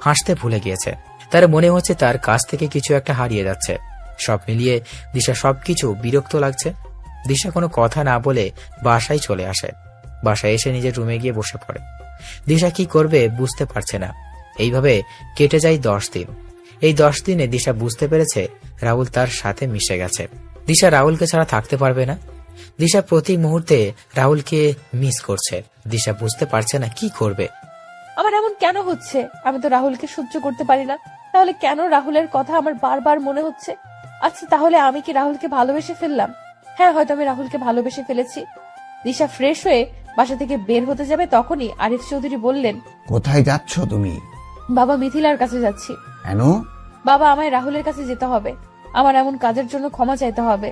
Speaker 2: হাসতে ভুলে গিয়েছে। তার মনে হচ্ছে তার কাছ থেকে কিছু একটা হারিয়ে যাচ্ছে। সব মিলিয়ে দিশা সবকিছু বিরক্ত লাগছে। দিশা কোনো কথা না বলে বাসায় চলে আসে। বাসায় এসে নিজের রুমে গিয়ে বসে পড়ে। দিশা কি করবে বুঝতে পারছে না। এইভাবে কেটে যায় 10 দিন। এই 10 দিনে দিশা বুঝতে পেরেছে রাহুল তার সাথে মিশে গেছে। দিশা রাহুলকে ছাড়া থাকতে পারবে না। দিশা প্রতি মুহূর্তে রাহুলকে মিস করছে। দিশা বুঝতে পারছে না কি করবে।
Speaker 9: আমার এমন কেন হচ্ছে? আমি তো রাহুলকে সহ্য করতে পারি না, তাহলে কেন রাহুলের কথা আমার বারবার মনে হচ্ছে? আচ্ছা, তাহলে আমি কি রাহুলকে ভালোবেসে ফেললাম? হ্যাঁ, হয়তো আমি রাহুলকে ভালোবেসে ফেলেছি। দিশা ফ্রেশ হয়ে বাসা থেকে বের হতে যাবে, তখনই আরিফ চৌধুরী বললেন,
Speaker 4: কোথায় যাচ্ছ তুমি?
Speaker 9: বাবা, মিথিলার কাছে যাচ্ছি।
Speaker 4: কেন?
Speaker 9: বাবা, আমায় রাহুলের কাছে যেতে হবে। আমার এমন কাজের জন্য ক্ষমা চাইতে হবে।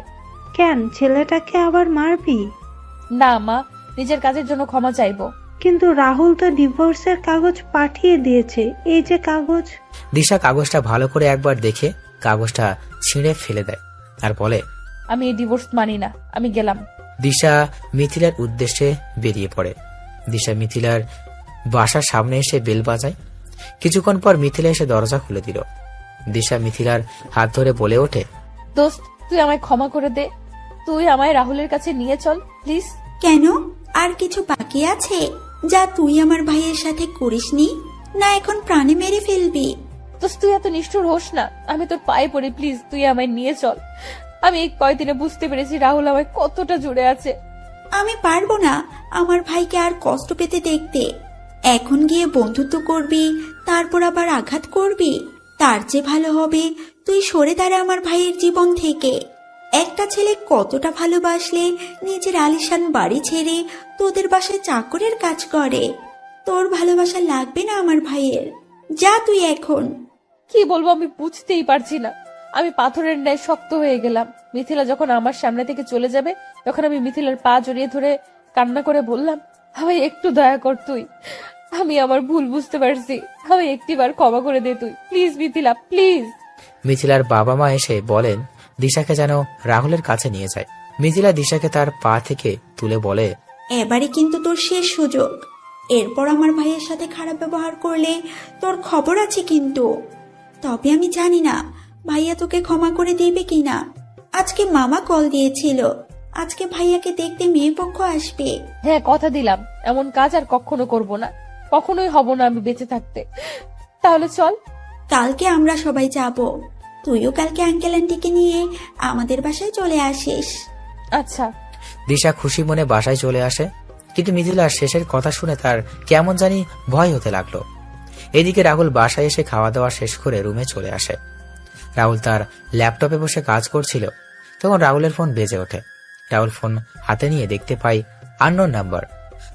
Speaker 6: কেন, ছেলেটাকে আবার মারবি?
Speaker 9: না মা, নিজের কাজের জন্য ক্ষমা চাইবো।
Speaker 6: কিন্তু রাহুল তো ডিভোর্সের কাগজ পাঠিয়ে দিয়েছে। এই যে কাগজ।
Speaker 2: দিশা কাগজটা ভালো করে একবার দেখে কাগজটা ছিঁড়ে ফেলে দেয় আর বলে,
Speaker 9: আমি এই ডিভোর্স মানি না, আমি গেলাম।
Speaker 2: দিশা মিথিলার উদ্দেশ্যে বেরিয়ে পড়ে। দিশা মিথিলার বাসার সামনে এসে বেল বাজায়। কিছুক্ষণ পর মিথিলা এসে দরজা খুলে দিল। দিশা মিথিলার হাত ধরে বলে ওঠে,
Speaker 9: দোস্ত, তুই আমায় ক্ষমা করে দে। তুই আমায় রাহুলের কাছে নিয়ে চল প্লিজ।
Speaker 7: কেন, আর কিছু বাকি আছে যা তুই আমার ভাইয়ের সাথে করিসনি? না এখন প্রাণে মেরে ফেলবি?
Speaker 9: দোস্ত, তুই এত নিষ্ঠুর হোস না। আমি তোর পায়ে পড়ি, প্লিজ তুই আমায় নিয়ে চল। আমি এই কয়দিনে বুঝতে পেরেছি রাহুল আমায় কতটা জুড়ে আছে।
Speaker 7: আমি পারবো না আমার ভাইকে আর কষ্ট পেতে দেখতে। এখন গিয়ে বন্ধুত্ব করবি, তারপর আবার আঘাত করবি। তার চেয়ে ভালো হবে তুই সরে দাঁড়া আমার ভাইয়ের জীবন থেকে। একটা ছেলে কতটা ভালোবাসলে নিজের আলিশান বাড়ি ছেড়ে তোদের বাসায় চাকরের কাজ করে। তোর ভালোবাসা লাগবে না আমার ভাইয়ের। যা তুই এখন।
Speaker 9: কি বলবো আমি বুঝতেই পারছি না। আমি পাথরের ন্যায় শক্ত হয়ে গেলাম। মিথিলা যখন আমার সামনে থেকে চলে যাবে, তখন আমি মিথিলার পা জড়িয়ে ধরে কান্না করে বললাম, আমায় একটু দয়া কর তুই। আমি আমার ভুল বুঝতে পারছি, আমায় একটিবার ক্ষমা করে দে তুই, প্লিজ মিথিলা, প্লিজ।
Speaker 2: মিথিলার বাবা মা এসে বলেন দিশাকে যেন রাহুলের কাছে নিয়ে যায়। মিথিলা দিশাকে তার পা থেকে তুলে বলে,
Speaker 7: এবারে কিন্তু তোর শেষ সুযোগ। এরপর আমার ভাইয়ের সাথে খারাপ ব্যবহার করলে তোর খবর আছে কিন্তু। তবে আমি জানি না ভাইয়া তোকে ক্ষমা করে দিবে কিনা। আজকে মামা কল দিয়েছিল, আজকে ভাইয়াকে দেখতে মেয়ে পক্ষ আসবে।
Speaker 9: হ্যাঁ, কথা দিলাম এমন কাজ আর কখনো করব না, কখনোই হব না আমি বেঁচে থাকতে। তাহলে চল।
Speaker 7: কালকে আমরা সবাই যাব। তুইও কালকে আঙ্কেল আন্টিকে নিয়ে আমাদের বাসায় চলে আসিস।
Speaker 9: আচ্ছা।
Speaker 2: দিশা খুশি মনে বাসায় চলে আসে, কিন্তু মিথিলার শেষের কথা শুনে তার কেমন জানি ভয় হতে লাগলো। এদিকে রাহুল বাসায় এসে খাওয়া দাওয়া শেষ করে রুমে চলে আসে। রাহুল তার ল্যাপটপে বসে কাজ করছিল, তখন রাহুলের ফোন বেজে ওঠে। রাহুল ফোন হাতে নিয়ে দেখতে পায় আননোন নাম্বার।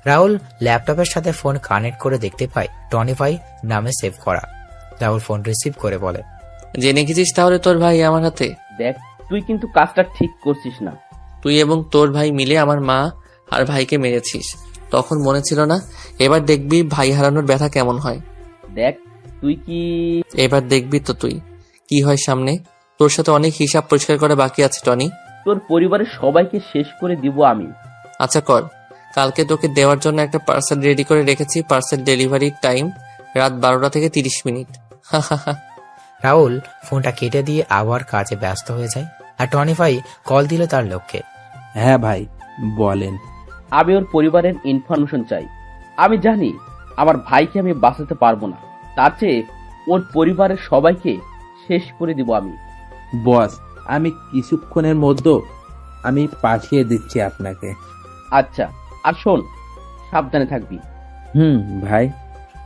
Speaker 2: রাহুল ল্যাপটপের সাথে ফোন কানেক্ট করে দেখতে পায় টনিফাই নামে সেভ করা। রাহুল ফোন রিসিভ করে বলে,
Speaker 3: জেনে গেছিস তাহলে তোর ভাই আমার হাতে?
Speaker 11: দেখ, তুই কিন্তু কাজটা ঠিক করছিস না।
Speaker 3: তুই এবং তোর ভাই মিলে আমার মা আর ভাইকে মেরেছিস, তখন মনে ছিল না? এবার দেখবি ভাই হারানোর ব্যথা কেমন হয়।
Speaker 11: দেখ তুই কি
Speaker 3: এবার দেখবি তো তুই কি হয় সামনে। তোর সাথে অনেক হিসাব পরিষ্কার করা বাকি আছে টনি।
Speaker 11: তোর পরিবারের সবাইকে শেষ করে দিব আমি।
Speaker 3: আচ্ছা কর, কালকে তোকে দেওয়ার জন্য একটা পার্সেল রেডি করে রেখেছি। পার্সেল ডেলিভারির টাইম রাত 12টা থেকে 30 মিনিট।
Speaker 2: রাহুল ফোনটা কেটে দিয়ে আবার কাজে ব্যস্ত হয়ে যায়। আর টনিফাই কল দিল তার লক্ষ্যে।
Speaker 5: হ্যাঁ ভাই বলেন।
Speaker 11: আমি ওর পরিবারের ইনফরমেশন চাই। আমি জানি আমার ভাইকে আমি বাঁচাতে পারবো না, তার চেয়ে ওর পরিবারের সবাইকে শেষ করে দিব আমি।
Speaker 5: বস, আমি কিছুক্ষণের মধ্যে আমি পাঠিয়ে দিচ্ছি আপনাকে।
Speaker 11: আচ্ছা, আর শোন, সাবধানে থাকবি।
Speaker 5: ভাই।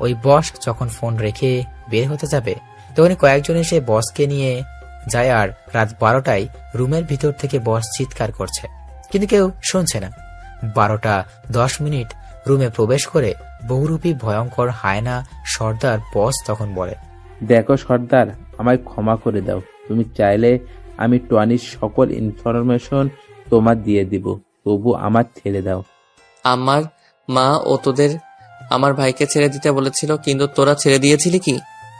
Speaker 2: ওই বস যখন ফোন রেখে বের হতে যাবে, তখনই কয়েকজন এসে বসকে নিয়ে যায়। আর রাত 12টায় রুমের ভিতর থেকে বস চিৎকার করছে, কিন্তু কেউ শুনছে না। 12:10 রুমে প্রবেশ করে বহুরূপী ভয়ঙ্কর হায়না সর্দার বস তখন বলে,
Speaker 5: দেখো সর্দার, আমায় ক্ষমা করে দাও। তুমি চাইলে আমি টনির সকল ইনফরমেশন তোমার দিয়ে দিব, তবু আমার ছেড়ে দাও।
Speaker 3: আমার মা ও তোদের আমার ভাইকে ছেড়ে দিতে বলেছিল, কিন্তু তোরা ছেড়ে দিয়েছিলি কি?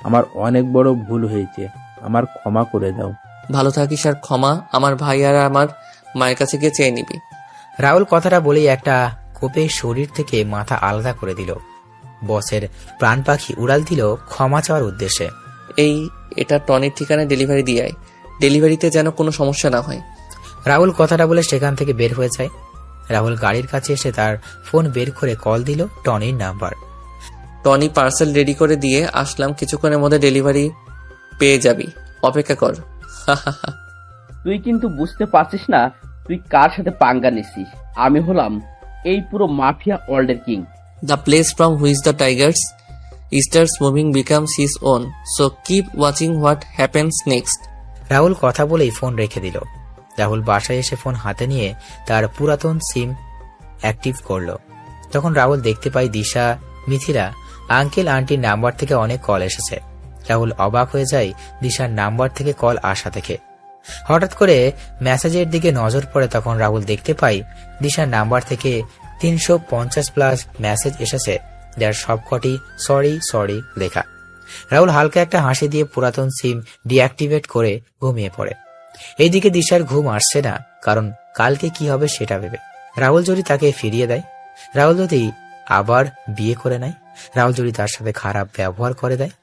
Speaker 5: আমার অনেক বড় ভুল হয়েছে, আমার ক্ষমা করে দাও।
Speaker 3: ভালো থাকিস আর ক্ষমা আমার ভাই আর আমার মায়ের কাছে গিয়ে চেয়ে নিবি।
Speaker 2: রাহুল কথাটা বলেই একটা কোপে শরীর থেকে মাথা আলাদা করে দিল। বসের প্রাণ পাখি উড়াল দিল ক্ষমা চাওয়ার উদ্দেশ্যে।
Speaker 3: এটা টনির ঠিকানায় ডেলিভারি দিয়ে আয়, ডেলিভারিতে যেন কোনো সমস্যা না হয়।
Speaker 2: রাহুল কথাটা বলে সেখান থেকে বের হয়ে যায়। রাহুল গাড়ির কাছে এসে তার ফোন বের করে কল দিল টনির নাম্বার।
Speaker 3: টনি পার্সেল রেডি করে দিয়ে আসলাম, কিছুক্ষণের মধ্যে ডেলিভারি পেয়ে যাবি, অপেক্ষা কর।
Speaker 11: তুই কিন্তু বুঝতে পারছিস না তুই কার সাথে পাঙ্গা নিছিস। আমি হলাম এই পুরো মাফিয়া ওয়ার্ল্ডের king.
Speaker 3: The place from which the tigers starts moving becomes his own. So keep watching what happens next.
Speaker 2: Rahul কথা বলেই ফোন রেখে দিল। রাহুল বাসায় এসে ফোন হাতে নিয়ে তার পুরাতন সিম অ্যাক্টিভ করলো। তখন রাহুল দেখতে পায় দিশা, মিথিলা, আঙ্কেল আন্টির নাম্বার থেকে অনেক কল এসেছে। রাহুল অবাক হয়ে যায় দিশার নাম্বার থেকে কল আসা থেকে। হঠাৎ করে মেসেজের দিকে নজর পড়ে, তখন রাহুল দেখতে পায় দিশার নাম্বার থেকে 350+ মেসেজ এসেছে, যার সবকটি সরি সরি লেখা। রাহুল হালকা একটা হাসি দিয়ে পুরাতন সিম ডিঅ্যাক্টিভেট করে ঘুমিয়ে পড়ে। এইদিকে দিশার ঘুম আসছে না, কারণ কালকে কি হবে সেটা ভেবে। রাহুল যদি তাকে ফিরিয়ে দেয়, রাহুল যদি আবার বিয়ে করে নেয়, রাহুল যদি তার সাথে খারাপ ব্যবহার করে দেয়,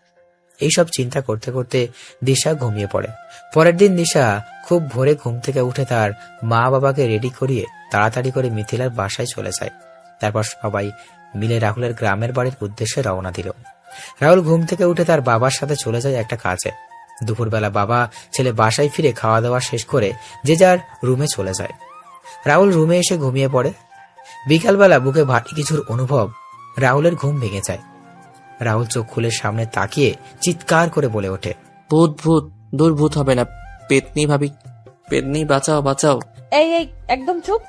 Speaker 2: এইসব চিন্তা করতে করতে দিশা ঘুমিয়ে পড়ে। পরের দিন দিশা খুব ভোরে ঘুম থেকে উঠে তার মা বাবাকে রেডি করিয়ে তাড়াতাড়ি করে মিথিলার বাসায় চলে যায়। তারপর সবাই মিলে রাহুলের গ্রামের বাড়ির উদ্দেশ্যে রওনা দিল। রাহুল ঘুম থেকে উঠে তার বাবার সাথে চলে যায় একটা কাজে। দুপুরবেলা বাবা ছেলে বাসায় ফিরে খাওয়া দাওয়া শেষ করে যে যার রুমে চলে যায়। রাহুল রুমে এসে ঘুমিয়ে পড়ে। বিকালবেলা বুকে ভারী কিছুর অনুভব, রাহুলের ঘুম ভেঙে যায়। রাহুল চোখ খুলে সামনে তাকিয়ে চিৎকার করে বলে ওঠে,
Speaker 3: ভূত ভূত, দূর ভূত হবে না, পেতনি ভাবি, পেতনি বাঁচাও বাঁচাও।
Speaker 9: এই এই একদম চুপ।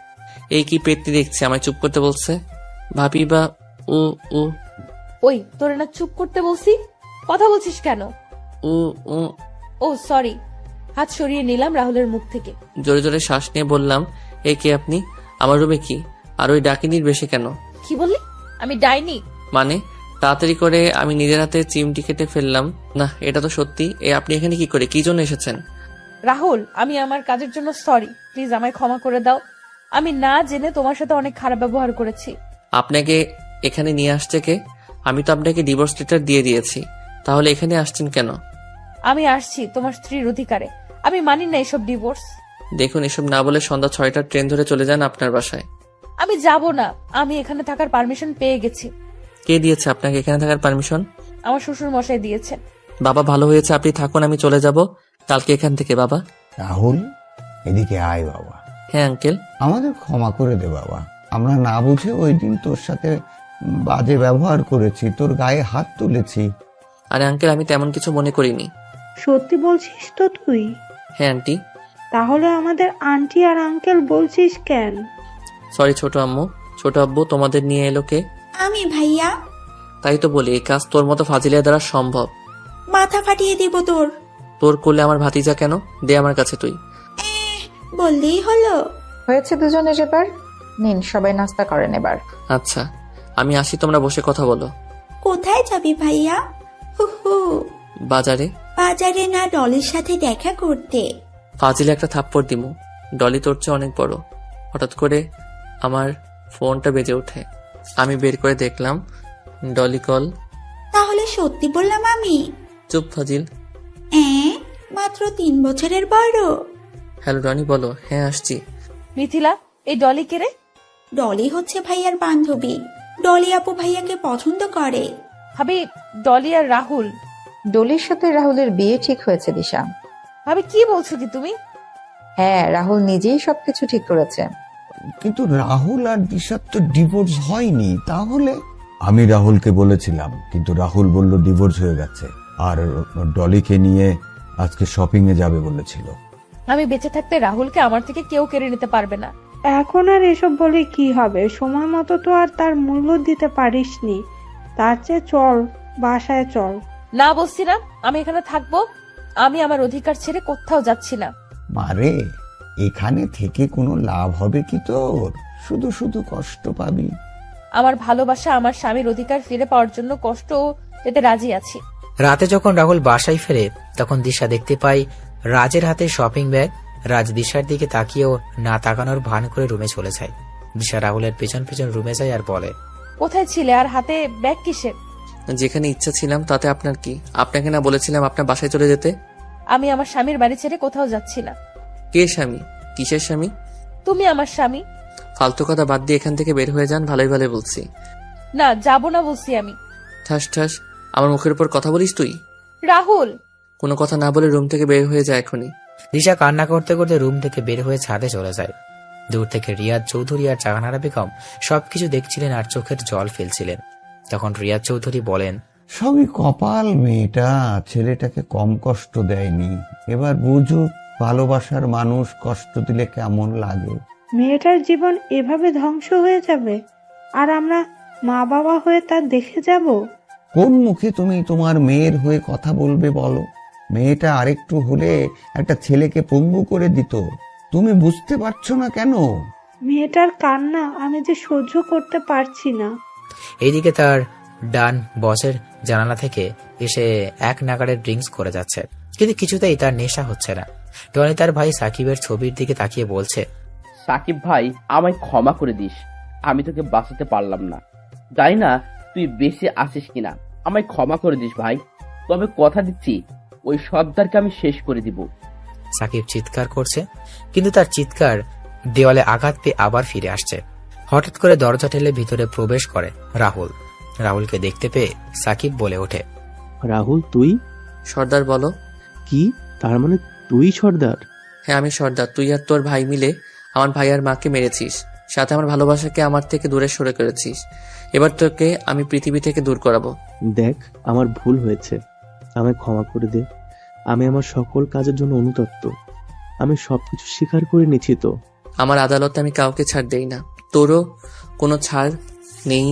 Speaker 3: এই কি পেতনি দেখছি, আমায় চুপ করতে বলছে। ভাবি বা ও ও
Speaker 9: ওই তোরে না চুপ করতে বলছি, কথা বলছিস কেন?
Speaker 3: ও ও
Speaker 9: ও সরি। হাত সরিয়ে নিলাম রাহুলের মুখ থেকে।
Speaker 3: জোরে জোরে শ্বাস নিয়ে বললাম, এ কে আপনি? আমার রুমে কি? আর ওই ডাকিনির বেশি কেন?
Speaker 9: কি বললি? আমি ডাইনি?
Speaker 3: মানে তাড়াতাড়ি করে আমি নিজের হাতে চিমটি কেটে ফেললাম। না, এটা তো সত্যি। আপনি এখানে কি করে, কি জন্য এসেছেন?
Speaker 9: রাহুল, আমি আমার কাজের জন্য সরি, প্লিজ আমায় ক্ষমা করে দাও। আমি না জেনে তোমার সাথে অনেক খারাপ ব্যবহার করেছি।
Speaker 3: আপনাকে এখানে নিয়ে আসছে কে? আমি তো আপনাকে ডিভোর্স লেটার দিয়ে দিয়েছি, তাহলে এখানে আসছেন কেন?
Speaker 9: আমি আসছি তোমার স্ত্রীর অধিকারে। আমি মানি না এসব ডিভোর্স।
Speaker 3: দেখুন, এসব না বলে সন্ধ্যা 6টার ট্রেন ধরে চলে যান আপনার বাসায়।
Speaker 9: আমি যাব না, আমি এখানে থাকার পারমিশন পেয়ে গেছি।
Speaker 3: কে দিয়েছে আপনাকে এখানে থাকার পারমিশন?
Speaker 9: আমার শ্বশুর মশাই দিয়েছে।
Speaker 3: বাবা ভালো হয়েছে আপনি থাকুন, আমি চলে যাব কালকে এখান থেকে। বাবা
Speaker 4: রাহুল, এদিকে আয় বাবা।
Speaker 3: হ্যাঁ আঙ্কেল।
Speaker 4: আমাদের ক্ষমা করে দে বাবা, আমরা না বুঝে ওই দিন তোর সাথে বাজে ব্যবহার করেছি, তোর গায়ে হাত তুলেছি।
Speaker 3: আরে আঙ্কেল, আমি তেমন কিছু মনে করিনি।
Speaker 6: সত্যি বলছিস তো তুই?
Speaker 3: হ্যাঁ আন্টি।
Speaker 6: তাহলে আমাদের আন্টি আর আঙ্কেল বলছিস কেন?
Speaker 3: সরি ছোট আম্মু। ছোট আব্বু তোমাদের নিয়ে এলো কে?
Speaker 7: আমি ভাইয়া।
Speaker 3: তাই তো বলি, এই কাজ তোর মতো ফাজিলের দ্বারা সম্ভব।
Speaker 7: মাথা ফাটিয়ে দিব তোর।
Speaker 3: তোর করলে আমার ভাতিজা কেন? দে আমার কাছে তুই।
Speaker 7: বললেই হলো।
Speaker 10: হয়েছে দুজনের এবার। নিন, সবাই নাস্তা করেন এবার।
Speaker 3: আচ্ছা, আমি আসি, তোমরা বসে কথা বলো।
Speaker 7: কোথায় যাবি ভাইয়া? হু হু।
Speaker 3: বাজারে।
Speaker 7: বাজারে না, ডলির সাথে দেখা করতে।
Speaker 3: ফাজিলে একটা থাপ্পড় দিমু। ডলি তোর চেয়ে অনেক বড়। হঠাৎ করে আমার ফোনটা বেজে ওঠে। আমি বের করে দেখলাম ডলি কল।
Speaker 7: তাহলে সত্যি বললাম আমি?
Speaker 3: চুপ ফাজিল।
Speaker 7: মাত্র 3 বছরের বড়।
Speaker 3: হ্যালো রনি, বলো। হ্যাঁ আসছি।
Speaker 9: মিথিলা, এই ডলি কে রে?
Speaker 7: ডলি হচ্ছে ভাইয়ার বান্ধবী। ডলি আপু ভাইয়াকে পছন্দ করে।
Speaker 9: ভাবি, ডলি আর রাহুল?
Speaker 10: ডলির সাথে রাহুলের বিয়ে ঠিক হয়েছে দিশা।
Speaker 9: ভাবি কি বলছো কি তুমি?
Speaker 10: হ্যাঁ, রাহুল নিজেই সবকিছু ঠিক করেছে।
Speaker 4: কিন্তু রাহুল আর দিশার তো ডিভোর্স হয়নি। তাহলে আমি রাহুলকে বলেছিলাম, কিন্তু রাহুল বলল ডিভোর্স হয়ে গেছে, আর ডলিকে নিয়ে আজকে শপিং এ যাবে বলেছিল।
Speaker 9: আমি বেঁচে থাকতে রাহুলকে আমার থেকে কেউ কেড়ে নিতে পারবে না।
Speaker 6: এখন আর এসব বলে কি হবে? সময় মতো তো আর তার মূল্য দিতে পারিসনি। তার চেয়ে চল, বাসায় চল।
Speaker 9: না বলছি না, আমি এখানে থাকবো। আমি আমার অধিকার ছেড়ে কোথাও যাচ্ছি না।
Speaker 4: মারে, এখানে থেকে কোনো লাভ হবে কি তোর? শুধু শুধু কষ্ট পাবি।
Speaker 9: আমার ভালোবাসা, আমার স্বামীর অধিকার ফিরে পাওয়ার জন্য কষ্ট পেতে রাজি আছি।
Speaker 2: রাতে যখন রাহুল বাসায় ফেরে, তখন দিশা দেখতে পায় রাজের হাতে শপিং ব্যাগ। রাজ দিশার দিকে তাকিয়েও না তাকানোর ভান করে রুমে চলে যায়। দিশা রাহুলের পেছন পেছন রুমে যায় আর বলে,
Speaker 9: কোথায় ছিলে আর হাতে ব্যাগ কিসের?
Speaker 3: যেখানে ইচ্ছা ছিলাম, তাতে আপনার কি? আপনাকে না বলেছিলাম আপনার বাসায় চলে যেতে?
Speaker 9: আমি আমার স্বামীর বাড়ি ছেড়ে কোথাও যাচ্ছি না।
Speaker 3: কে স্বামী? কিসের স্বামী?
Speaker 9: তুমি আমার স্বামী।
Speaker 3: ফালতু কথা বাদ দিয়ে এখান থেকে বের হয়ে যান, ভালোই ভালোই বলছি।
Speaker 9: না, যাব না বলছি আমি।
Speaker 3: ঠাস ঠাস আমার মুখের উপর কথা বলিস তুই?
Speaker 9: রাহুল!
Speaker 3: কোনো কথা না বলে রুম থেকে বের হয়ে যায় এখনই।
Speaker 2: দিশা কান্না করতে করতে রুম থেকে বের হয়ে ছাদে চলে যায়। দূর থেকে রিয়াজ চৌধুরী আর জাহানারা বেগম সবকিছু দেখছিলেন আর চোখের জল ফেলছিলেন। তখন রিয়াজ চৌধুরী বলেন,
Speaker 4: সবই কপাল, মেয়েটা ছেলেটাকে কম কষ্ট দেয়নি। এবার বুঝুক ভালোবাসার মানুষ কষ্ট দিলে কেমন লাগে।
Speaker 6: মেয়েটার জীবন এভাবে ধ্বংস হয়ে যাবে আর আমরা মা বাবা হয়ে তা দেখে যাব?
Speaker 4: কোন মুখে তুমি তোমার মেয়ের হয়ে কথা বলবে বলো? মেয়েটা আরেকটু হলে একটা ছেলেকে পঙ্গু করে দিত। তুমি বুঝতে পারছো না কেন?
Speaker 6: মেয়েটার কান্না আমি যে সহ্য করতে পারছি না।
Speaker 2: এইদিকে তার ডান বসের জানালা থেকে এসে এক নাগাড়ে ড্রিঙ্কস করে যাচ্ছে, কিন্তু কিছুতেই তার নেশা হচ্ছে না। টনি তার ভাই সাকিবের ছবির দিকে তাকিয়ে বলছে,
Speaker 11: সাকিব ভাই, আমায় ক্ষমা করে দিস, আমি তোকে বাঁচাতে পারলাম না। জানি না তুই বেঁচে আসিস কিনা, আমায় ক্ষমা করে দিস ভাই। তবে কথা দিচ্ছি, ওই সর্দারকে আমি শেষ করে দিব।
Speaker 2: সাকিব চিৎকার করছে, কিন্তু তার চিৎকার দেওয়ালে আঘাত পেয়ে আবার ফিরে আসছে। হঠাৎ করে দরজা ঠেলে ভিতরে প্রবেশ করে রাহুল। রাহুলকে দেখতে পেয়ে সাকিব বলে ওঠে,
Speaker 8: রাহুল তুই?
Speaker 3: সর্দার বলো।
Speaker 8: কি তার মানে তুই সর্দার?
Speaker 3: হ্যাঁ আমি সর্দার। তুই আর তোর ভাই মিলে আমার ভাই আর মাকে মেরেছিস, সাথে আমার ভালোবাসাকে আমার থেকে দূরে সরে করেছিস। এবার তোকে আমি পৃথিবী থেকে দূর করাবো।
Speaker 8: দেখ, আমার ভুল হয়েছে, আমায় ক্ষমা করে দে। আমি আমার সকল কাজের জন্য অনুতপ্ত। আমি সবকিছু স্বীকার করে নিচ্ছি। তো
Speaker 3: আমার আদালতে আমি কাউকে ছাড় দেই না, তোরও কোনো ছাড় নেই।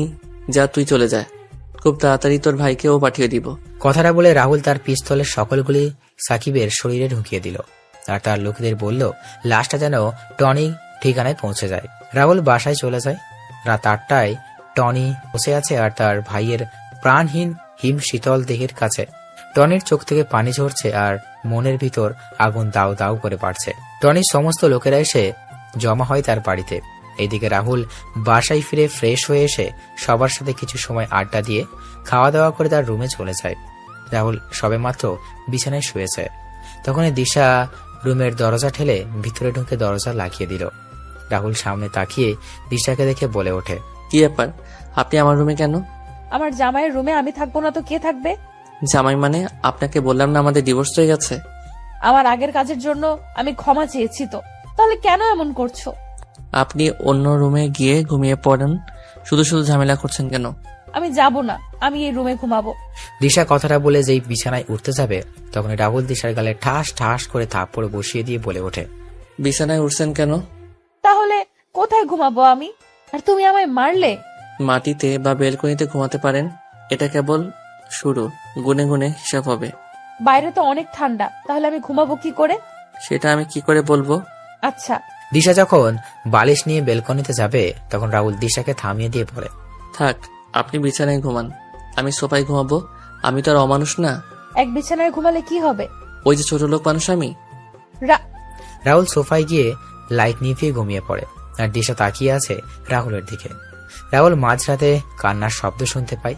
Speaker 3: যা তুই চলে যায়, খুব তাড়াতাড়ি তোর ভাইকেও পাঠিয়ে দিব।
Speaker 2: কথাটা বলে রাহুল তার পিস্তলের সকলগুলি সাকিবের শরীরে ঢুকিয়ে দিল আর তার লোকেদের বলল লাশটা যেন টনি ঠিকানায় পৌঁছে যায়। রাহুল বাসায় চলে যায়। রাত 8টায় টনি বসে আছে আর তার ভাইয়ের প্রাণহীন হিম শীতল দেহের কাছে। টনির চোখ থেকে পানি ঝরছে আর মনের ভিতর আগুন দাউ দাউ করে বাড়ছে। টনির সমস্ত লোকেরা এসে জমা হয় তার বাড়িতে। এইদিকে রাহুল বাসায় ফিরে ফ্রেশ হয়ে এসে সবার সাথে কিছু সময় আড্ডা দিয়ে খাওয়া দাওয়া করে তার রুমে চলে যায়। রাহুল সবেমাত্র বিছানায় শুয়েছে, তখনই দিশা রুমের দরজা ঠেলে ভিতরে ঢুকে দরজা লাগিয়ে দিল। রাহুল সামনে তাকিয়ে দিশাকে দেখে বলে ওঠে,
Speaker 3: কি ব্যাপার, আপনি আমার রুমে কেন?
Speaker 9: আমার জামাইয়ের রুমে আমি থাকবো না তো কে থাকবে?
Speaker 3: জামাই মানে? আপনাকে বললাম না আমাদের ডিভোর্স হয়ে গেছে।
Speaker 9: আমার আগের কাজের জন্য আমি ক্ষমা চেয়েছি, তো তাহলে কেন এমন করছো?
Speaker 3: আপনি অন্য রুমে গিয়ে ঘুমিয়ে পড়েন, শুধু শুধু ঝামেলা করছেন কেন?
Speaker 9: আমি যাব না, আমি এই রুমে ঘুমাবো।
Speaker 2: দিশা কথাটা বলে যেই বিছানায় উঠতে যাবে তখন রাহুল দিশার গালে ঠাস ঠাস করে থাপ্পড় বসিয়ে দিয়ে বলে ওঠে,
Speaker 3: বিছানায় উঠছেন কেন?
Speaker 9: তাহলে কোথায় ঘুমাবো আমি? আর তুমি আমায় মারলে?
Speaker 3: মাটিতে বা বেলকনিতে ঘুমাতে পারেন, এটা কেবল শুরু, গুনে গুনে হিসাব হবে।
Speaker 9: বাইরে তো অনেক ঠান্ডা, তাহলে আমি ঘুমাবো কি করে?
Speaker 3: সেটা আমি কি করে বলবো?
Speaker 9: আচ্ছা।
Speaker 2: দিশা যখন বালিশ নিয়ে বেলকনিতে যাবে তখন রাহুল দিশাকে থামিয়ে দিয়ে বলে,
Speaker 3: থাক, আপনি বিছানায় ঘুমান, আমি সোফায় ঘুমাবো। আমি তো আর অমানুষ না।
Speaker 9: এক বিছানায় ঘুমালে কি হবে?
Speaker 3: ওই যে ছোট লোক মানুষ আমি।
Speaker 2: রাহুল সোফায় গিয়ে লাইট নিভিয়ে ঘুমিয়ে পড়ে আর দিশা তাকিয়ে আছে রাহুলের দিকে। রাহুল মাঝরাতে কান্নার শব্দ শুনতে পায়।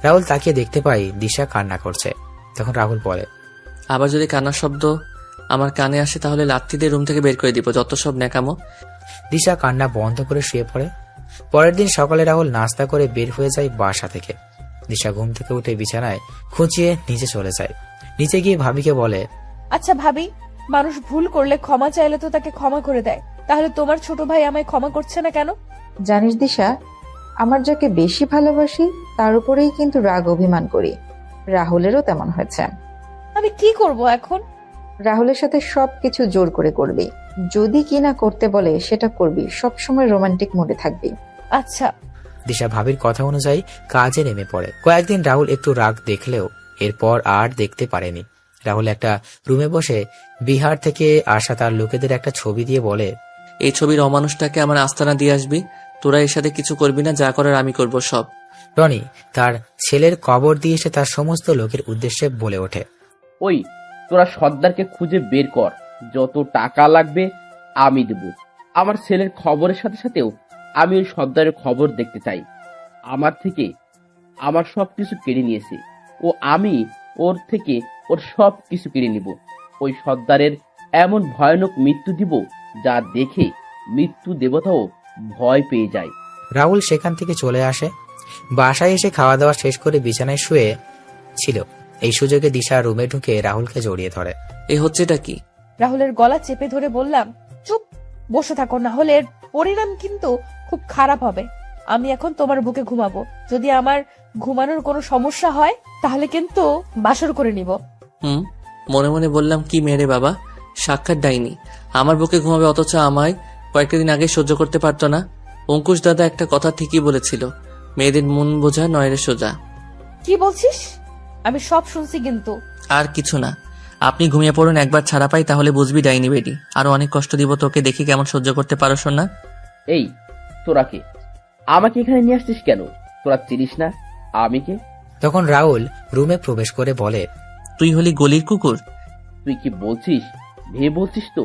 Speaker 2: রাহুল তাকিয়ে দেখতে পায় দিশা কান্না করছে। তখন রাহুল বলে,
Speaker 3: আবার যদি কান্নার শব্দ আমার কানে আসে তাহলে লাথি দিয়ে রুম থেকে বের করে দিব, যত সব ন্যাকামো।
Speaker 2: দিশা কান্না বন্ধ করে শুয়ে পড়ে। পরের দিন সকালে রাহুল নাস্তা করে বের হয়ে যায় বাসা থেকে। দিশা ঘুম থেকে উঠে বিছানায় খুঁচিয়ে নিচে চলে যায়। নিচে গিয়ে ভাবিকে বলে,
Speaker 9: আচ্ছা ভাবি, মানুষ ভুল করলে ক্ষমা চাইলে তো তাকে ক্ষমা করে দেয়, তাহলে তোমার ছোট ভাই আমায় ক্ষমা করছে না কেন?
Speaker 10: জানিস দিশা, আমার যাকে বেশি ভালোবাসি তার উপরেই কিন্তু রাগ অভিমান করি। রাহুলেরও তেমন হয়েছে।
Speaker 9: আমি কি করব এখন?
Speaker 10: রাহুলের সাথে সবকিছু জোর করে করবি, যদি কি না করতে বলে সেটা করবি, সবসময় রোমান্টিক মোডে থাকবি।
Speaker 9: আচ্ছা।
Speaker 2: দিশা ভাবির কথা অনুযায়ী কাজে নেমে পড়ে। কয়েকদিন রাহুল একটু রাগ দেখলেও এরপর আর দেখতে পারেনি। রাহুল একটা রুমে বসে বিহার থেকে আসা তার লোকেদের একটা ছবি দিয়ে বলে,
Speaker 3: এই ছবির অমানুষটাকে আমার আস্তানা দিয়ে আসবি, তোরা এর সাথে কিছু করবি না, যা করার আমি করব সব।
Speaker 2: রনি তার ছেলের কবর দিয়ে এসে তার সমস্ত লোকের উদ্দেশ্যে বলে ওঠে,
Speaker 11: ওই তোরা সর্দারকে খুঁজে বের কর, যত টাকা লাগবে আমি দেব। আমার ছেলের খবরের সাথে সাথেও আমি ওই সর্দারের খবর দেখতে চাই। আমার থেকে আমার সবকিছু কেড়ে নিয়েছে ও, আমি ওর থেকে ওর সব কিছু কেড়ে নিব। ওই সর্দারের এমন ভয়ানক মৃত্যু দিব যা দেখে মৃত্যু দেবতাও ভয় পেয়ে যাই।
Speaker 2: রাহুল সেখান থেকে চলে আসে। বাসায় এসে খাওয়া দাওয়া শেষ করে বিছানায় শুয়ে ছিল। এই সুযোগে দিশা রুমে ঢুকে রাহুলকে জড়িয়ে ধরে।
Speaker 3: এই হচ্ছেটা কি?
Speaker 9: রাহুলের গলা চেপে ধরে বললাম, চুপ বসে থাকো, না হলে এর পরিণাম কিন্তু খুব খারাপ হবে। আমি এখন তোমার বুকে ঘুমাবো। যদি আমার ঘুমানোর কোনো সমস্যা হয় তাহলে কিন্তু বাসর করে নিব।
Speaker 3: মনে মনে বললাম, কি মেরে বাবা, সাক্ষাৎ ডাইনি আমার বুকে ঘুমাবে, অথচ আমায় কয়েকটা দিন আগে সহ্য করতে পারতো না। অঙ্কুশ দাদা একটা কথা ঠিকই বলেছিল, মেয়েদের মন বোঝা নয় রে সোজা।
Speaker 9: কি বলছিস? আমি সব শুনছি কিন্তু।
Speaker 3: আর কিছু না, আপনি ঘুমিয়ে পড়ুন, একবার ছাড়া পাই তাহলে বুঝবি ডাইনি বেডি। আরো অনেক কষ্ট দিব তোকে, দেখি কেমন সহ্য করতে পারো না।
Speaker 11: এই তোরা কে? আমাকে এখানে নিয়ে আসছিস কেন? তোরা চিনিস না আমি কে?
Speaker 2: তখন রাহুল রুমে প্রবেশ করে বলে,
Speaker 3: তুই হলি গলির কুকুর।
Speaker 11: তুই কি বলছিস? ভেবে বলছিস তো?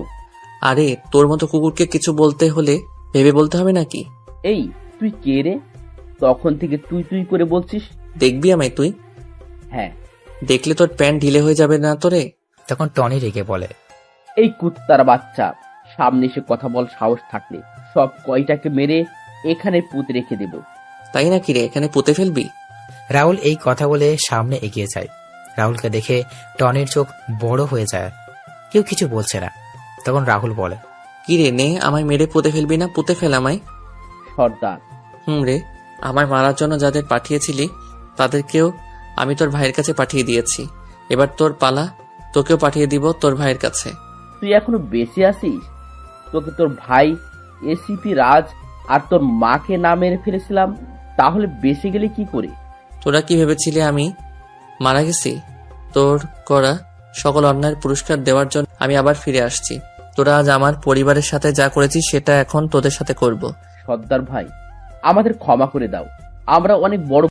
Speaker 3: আরে তোর মতো কুকুরকে কিছু বলতে হলে ভেবে বলতে হবে নাকি?
Speaker 11: এই তুই কে রে? তখন থেকে তুই তুই করে বলছিস।
Speaker 3: দেখবি আমায় তুই?
Speaker 11: হ্যাঁ।
Speaker 3: দেখলে তোর প্যান্ট ঢিলে হয়ে যাবে না তোরে?
Speaker 2: তখন টনি রেগে বলে,
Speaker 11: এই কুত্তার বাচ্চা, সামনে এসে কথা বল সাহস থাকলে সব কয়টাকে মেরে এখানে পুঁতে রেখে দেব।
Speaker 3: তাই নাকি রে, এখানে পুঁতে ফেলবি?
Speaker 2: রাহুল এই কথা বলে সামনে এগিয়ে যায়। রাহুলকে দেখে টনির চোখ বড় হয়ে যায়। কেউ কিছু বলছে না। তখন রাহুল বলে,
Speaker 3: কি রে, নে আমায় মেরে পুঁতে ফেলবি না? পুঁতে ফেল আমায়।
Speaker 11: সর্দার।
Speaker 3: রে, আমায় মারার জন্য যাদের পাঠিয়েছিলি তাদেরকেও আমি তোর ভাইয়ের কাছে পাঠিয়ে দিয়েছি। এবার তোর পালা, তোকেও পাঠিয়ে দিব তোর ভাইয়ের কাছে।
Speaker 11: তুই এখনো বেঁচে আছিস? তোকে তোর ভাই এসিপি রাজ আর তোর মাকে না মেরে ফেলেছিলাম, তাহলে বেঁচে গেলে কি করে?
Speaker 3: তোরা কি ভেবেছিলি আমি মারা গেছি? তোর করা সকল অন্যায়ের পুরস্কার দেওয়ার জন্য আমি আবার ফিরে আসছি। তোরা আজ আমার পরিবারের সাথে যা করেছিস সেটা এখন তোদের সাথে করব।
Speaker 11: সর্দার ভাই, আমাদের ক্ষমা করে দাও, আমরা অনেক বড়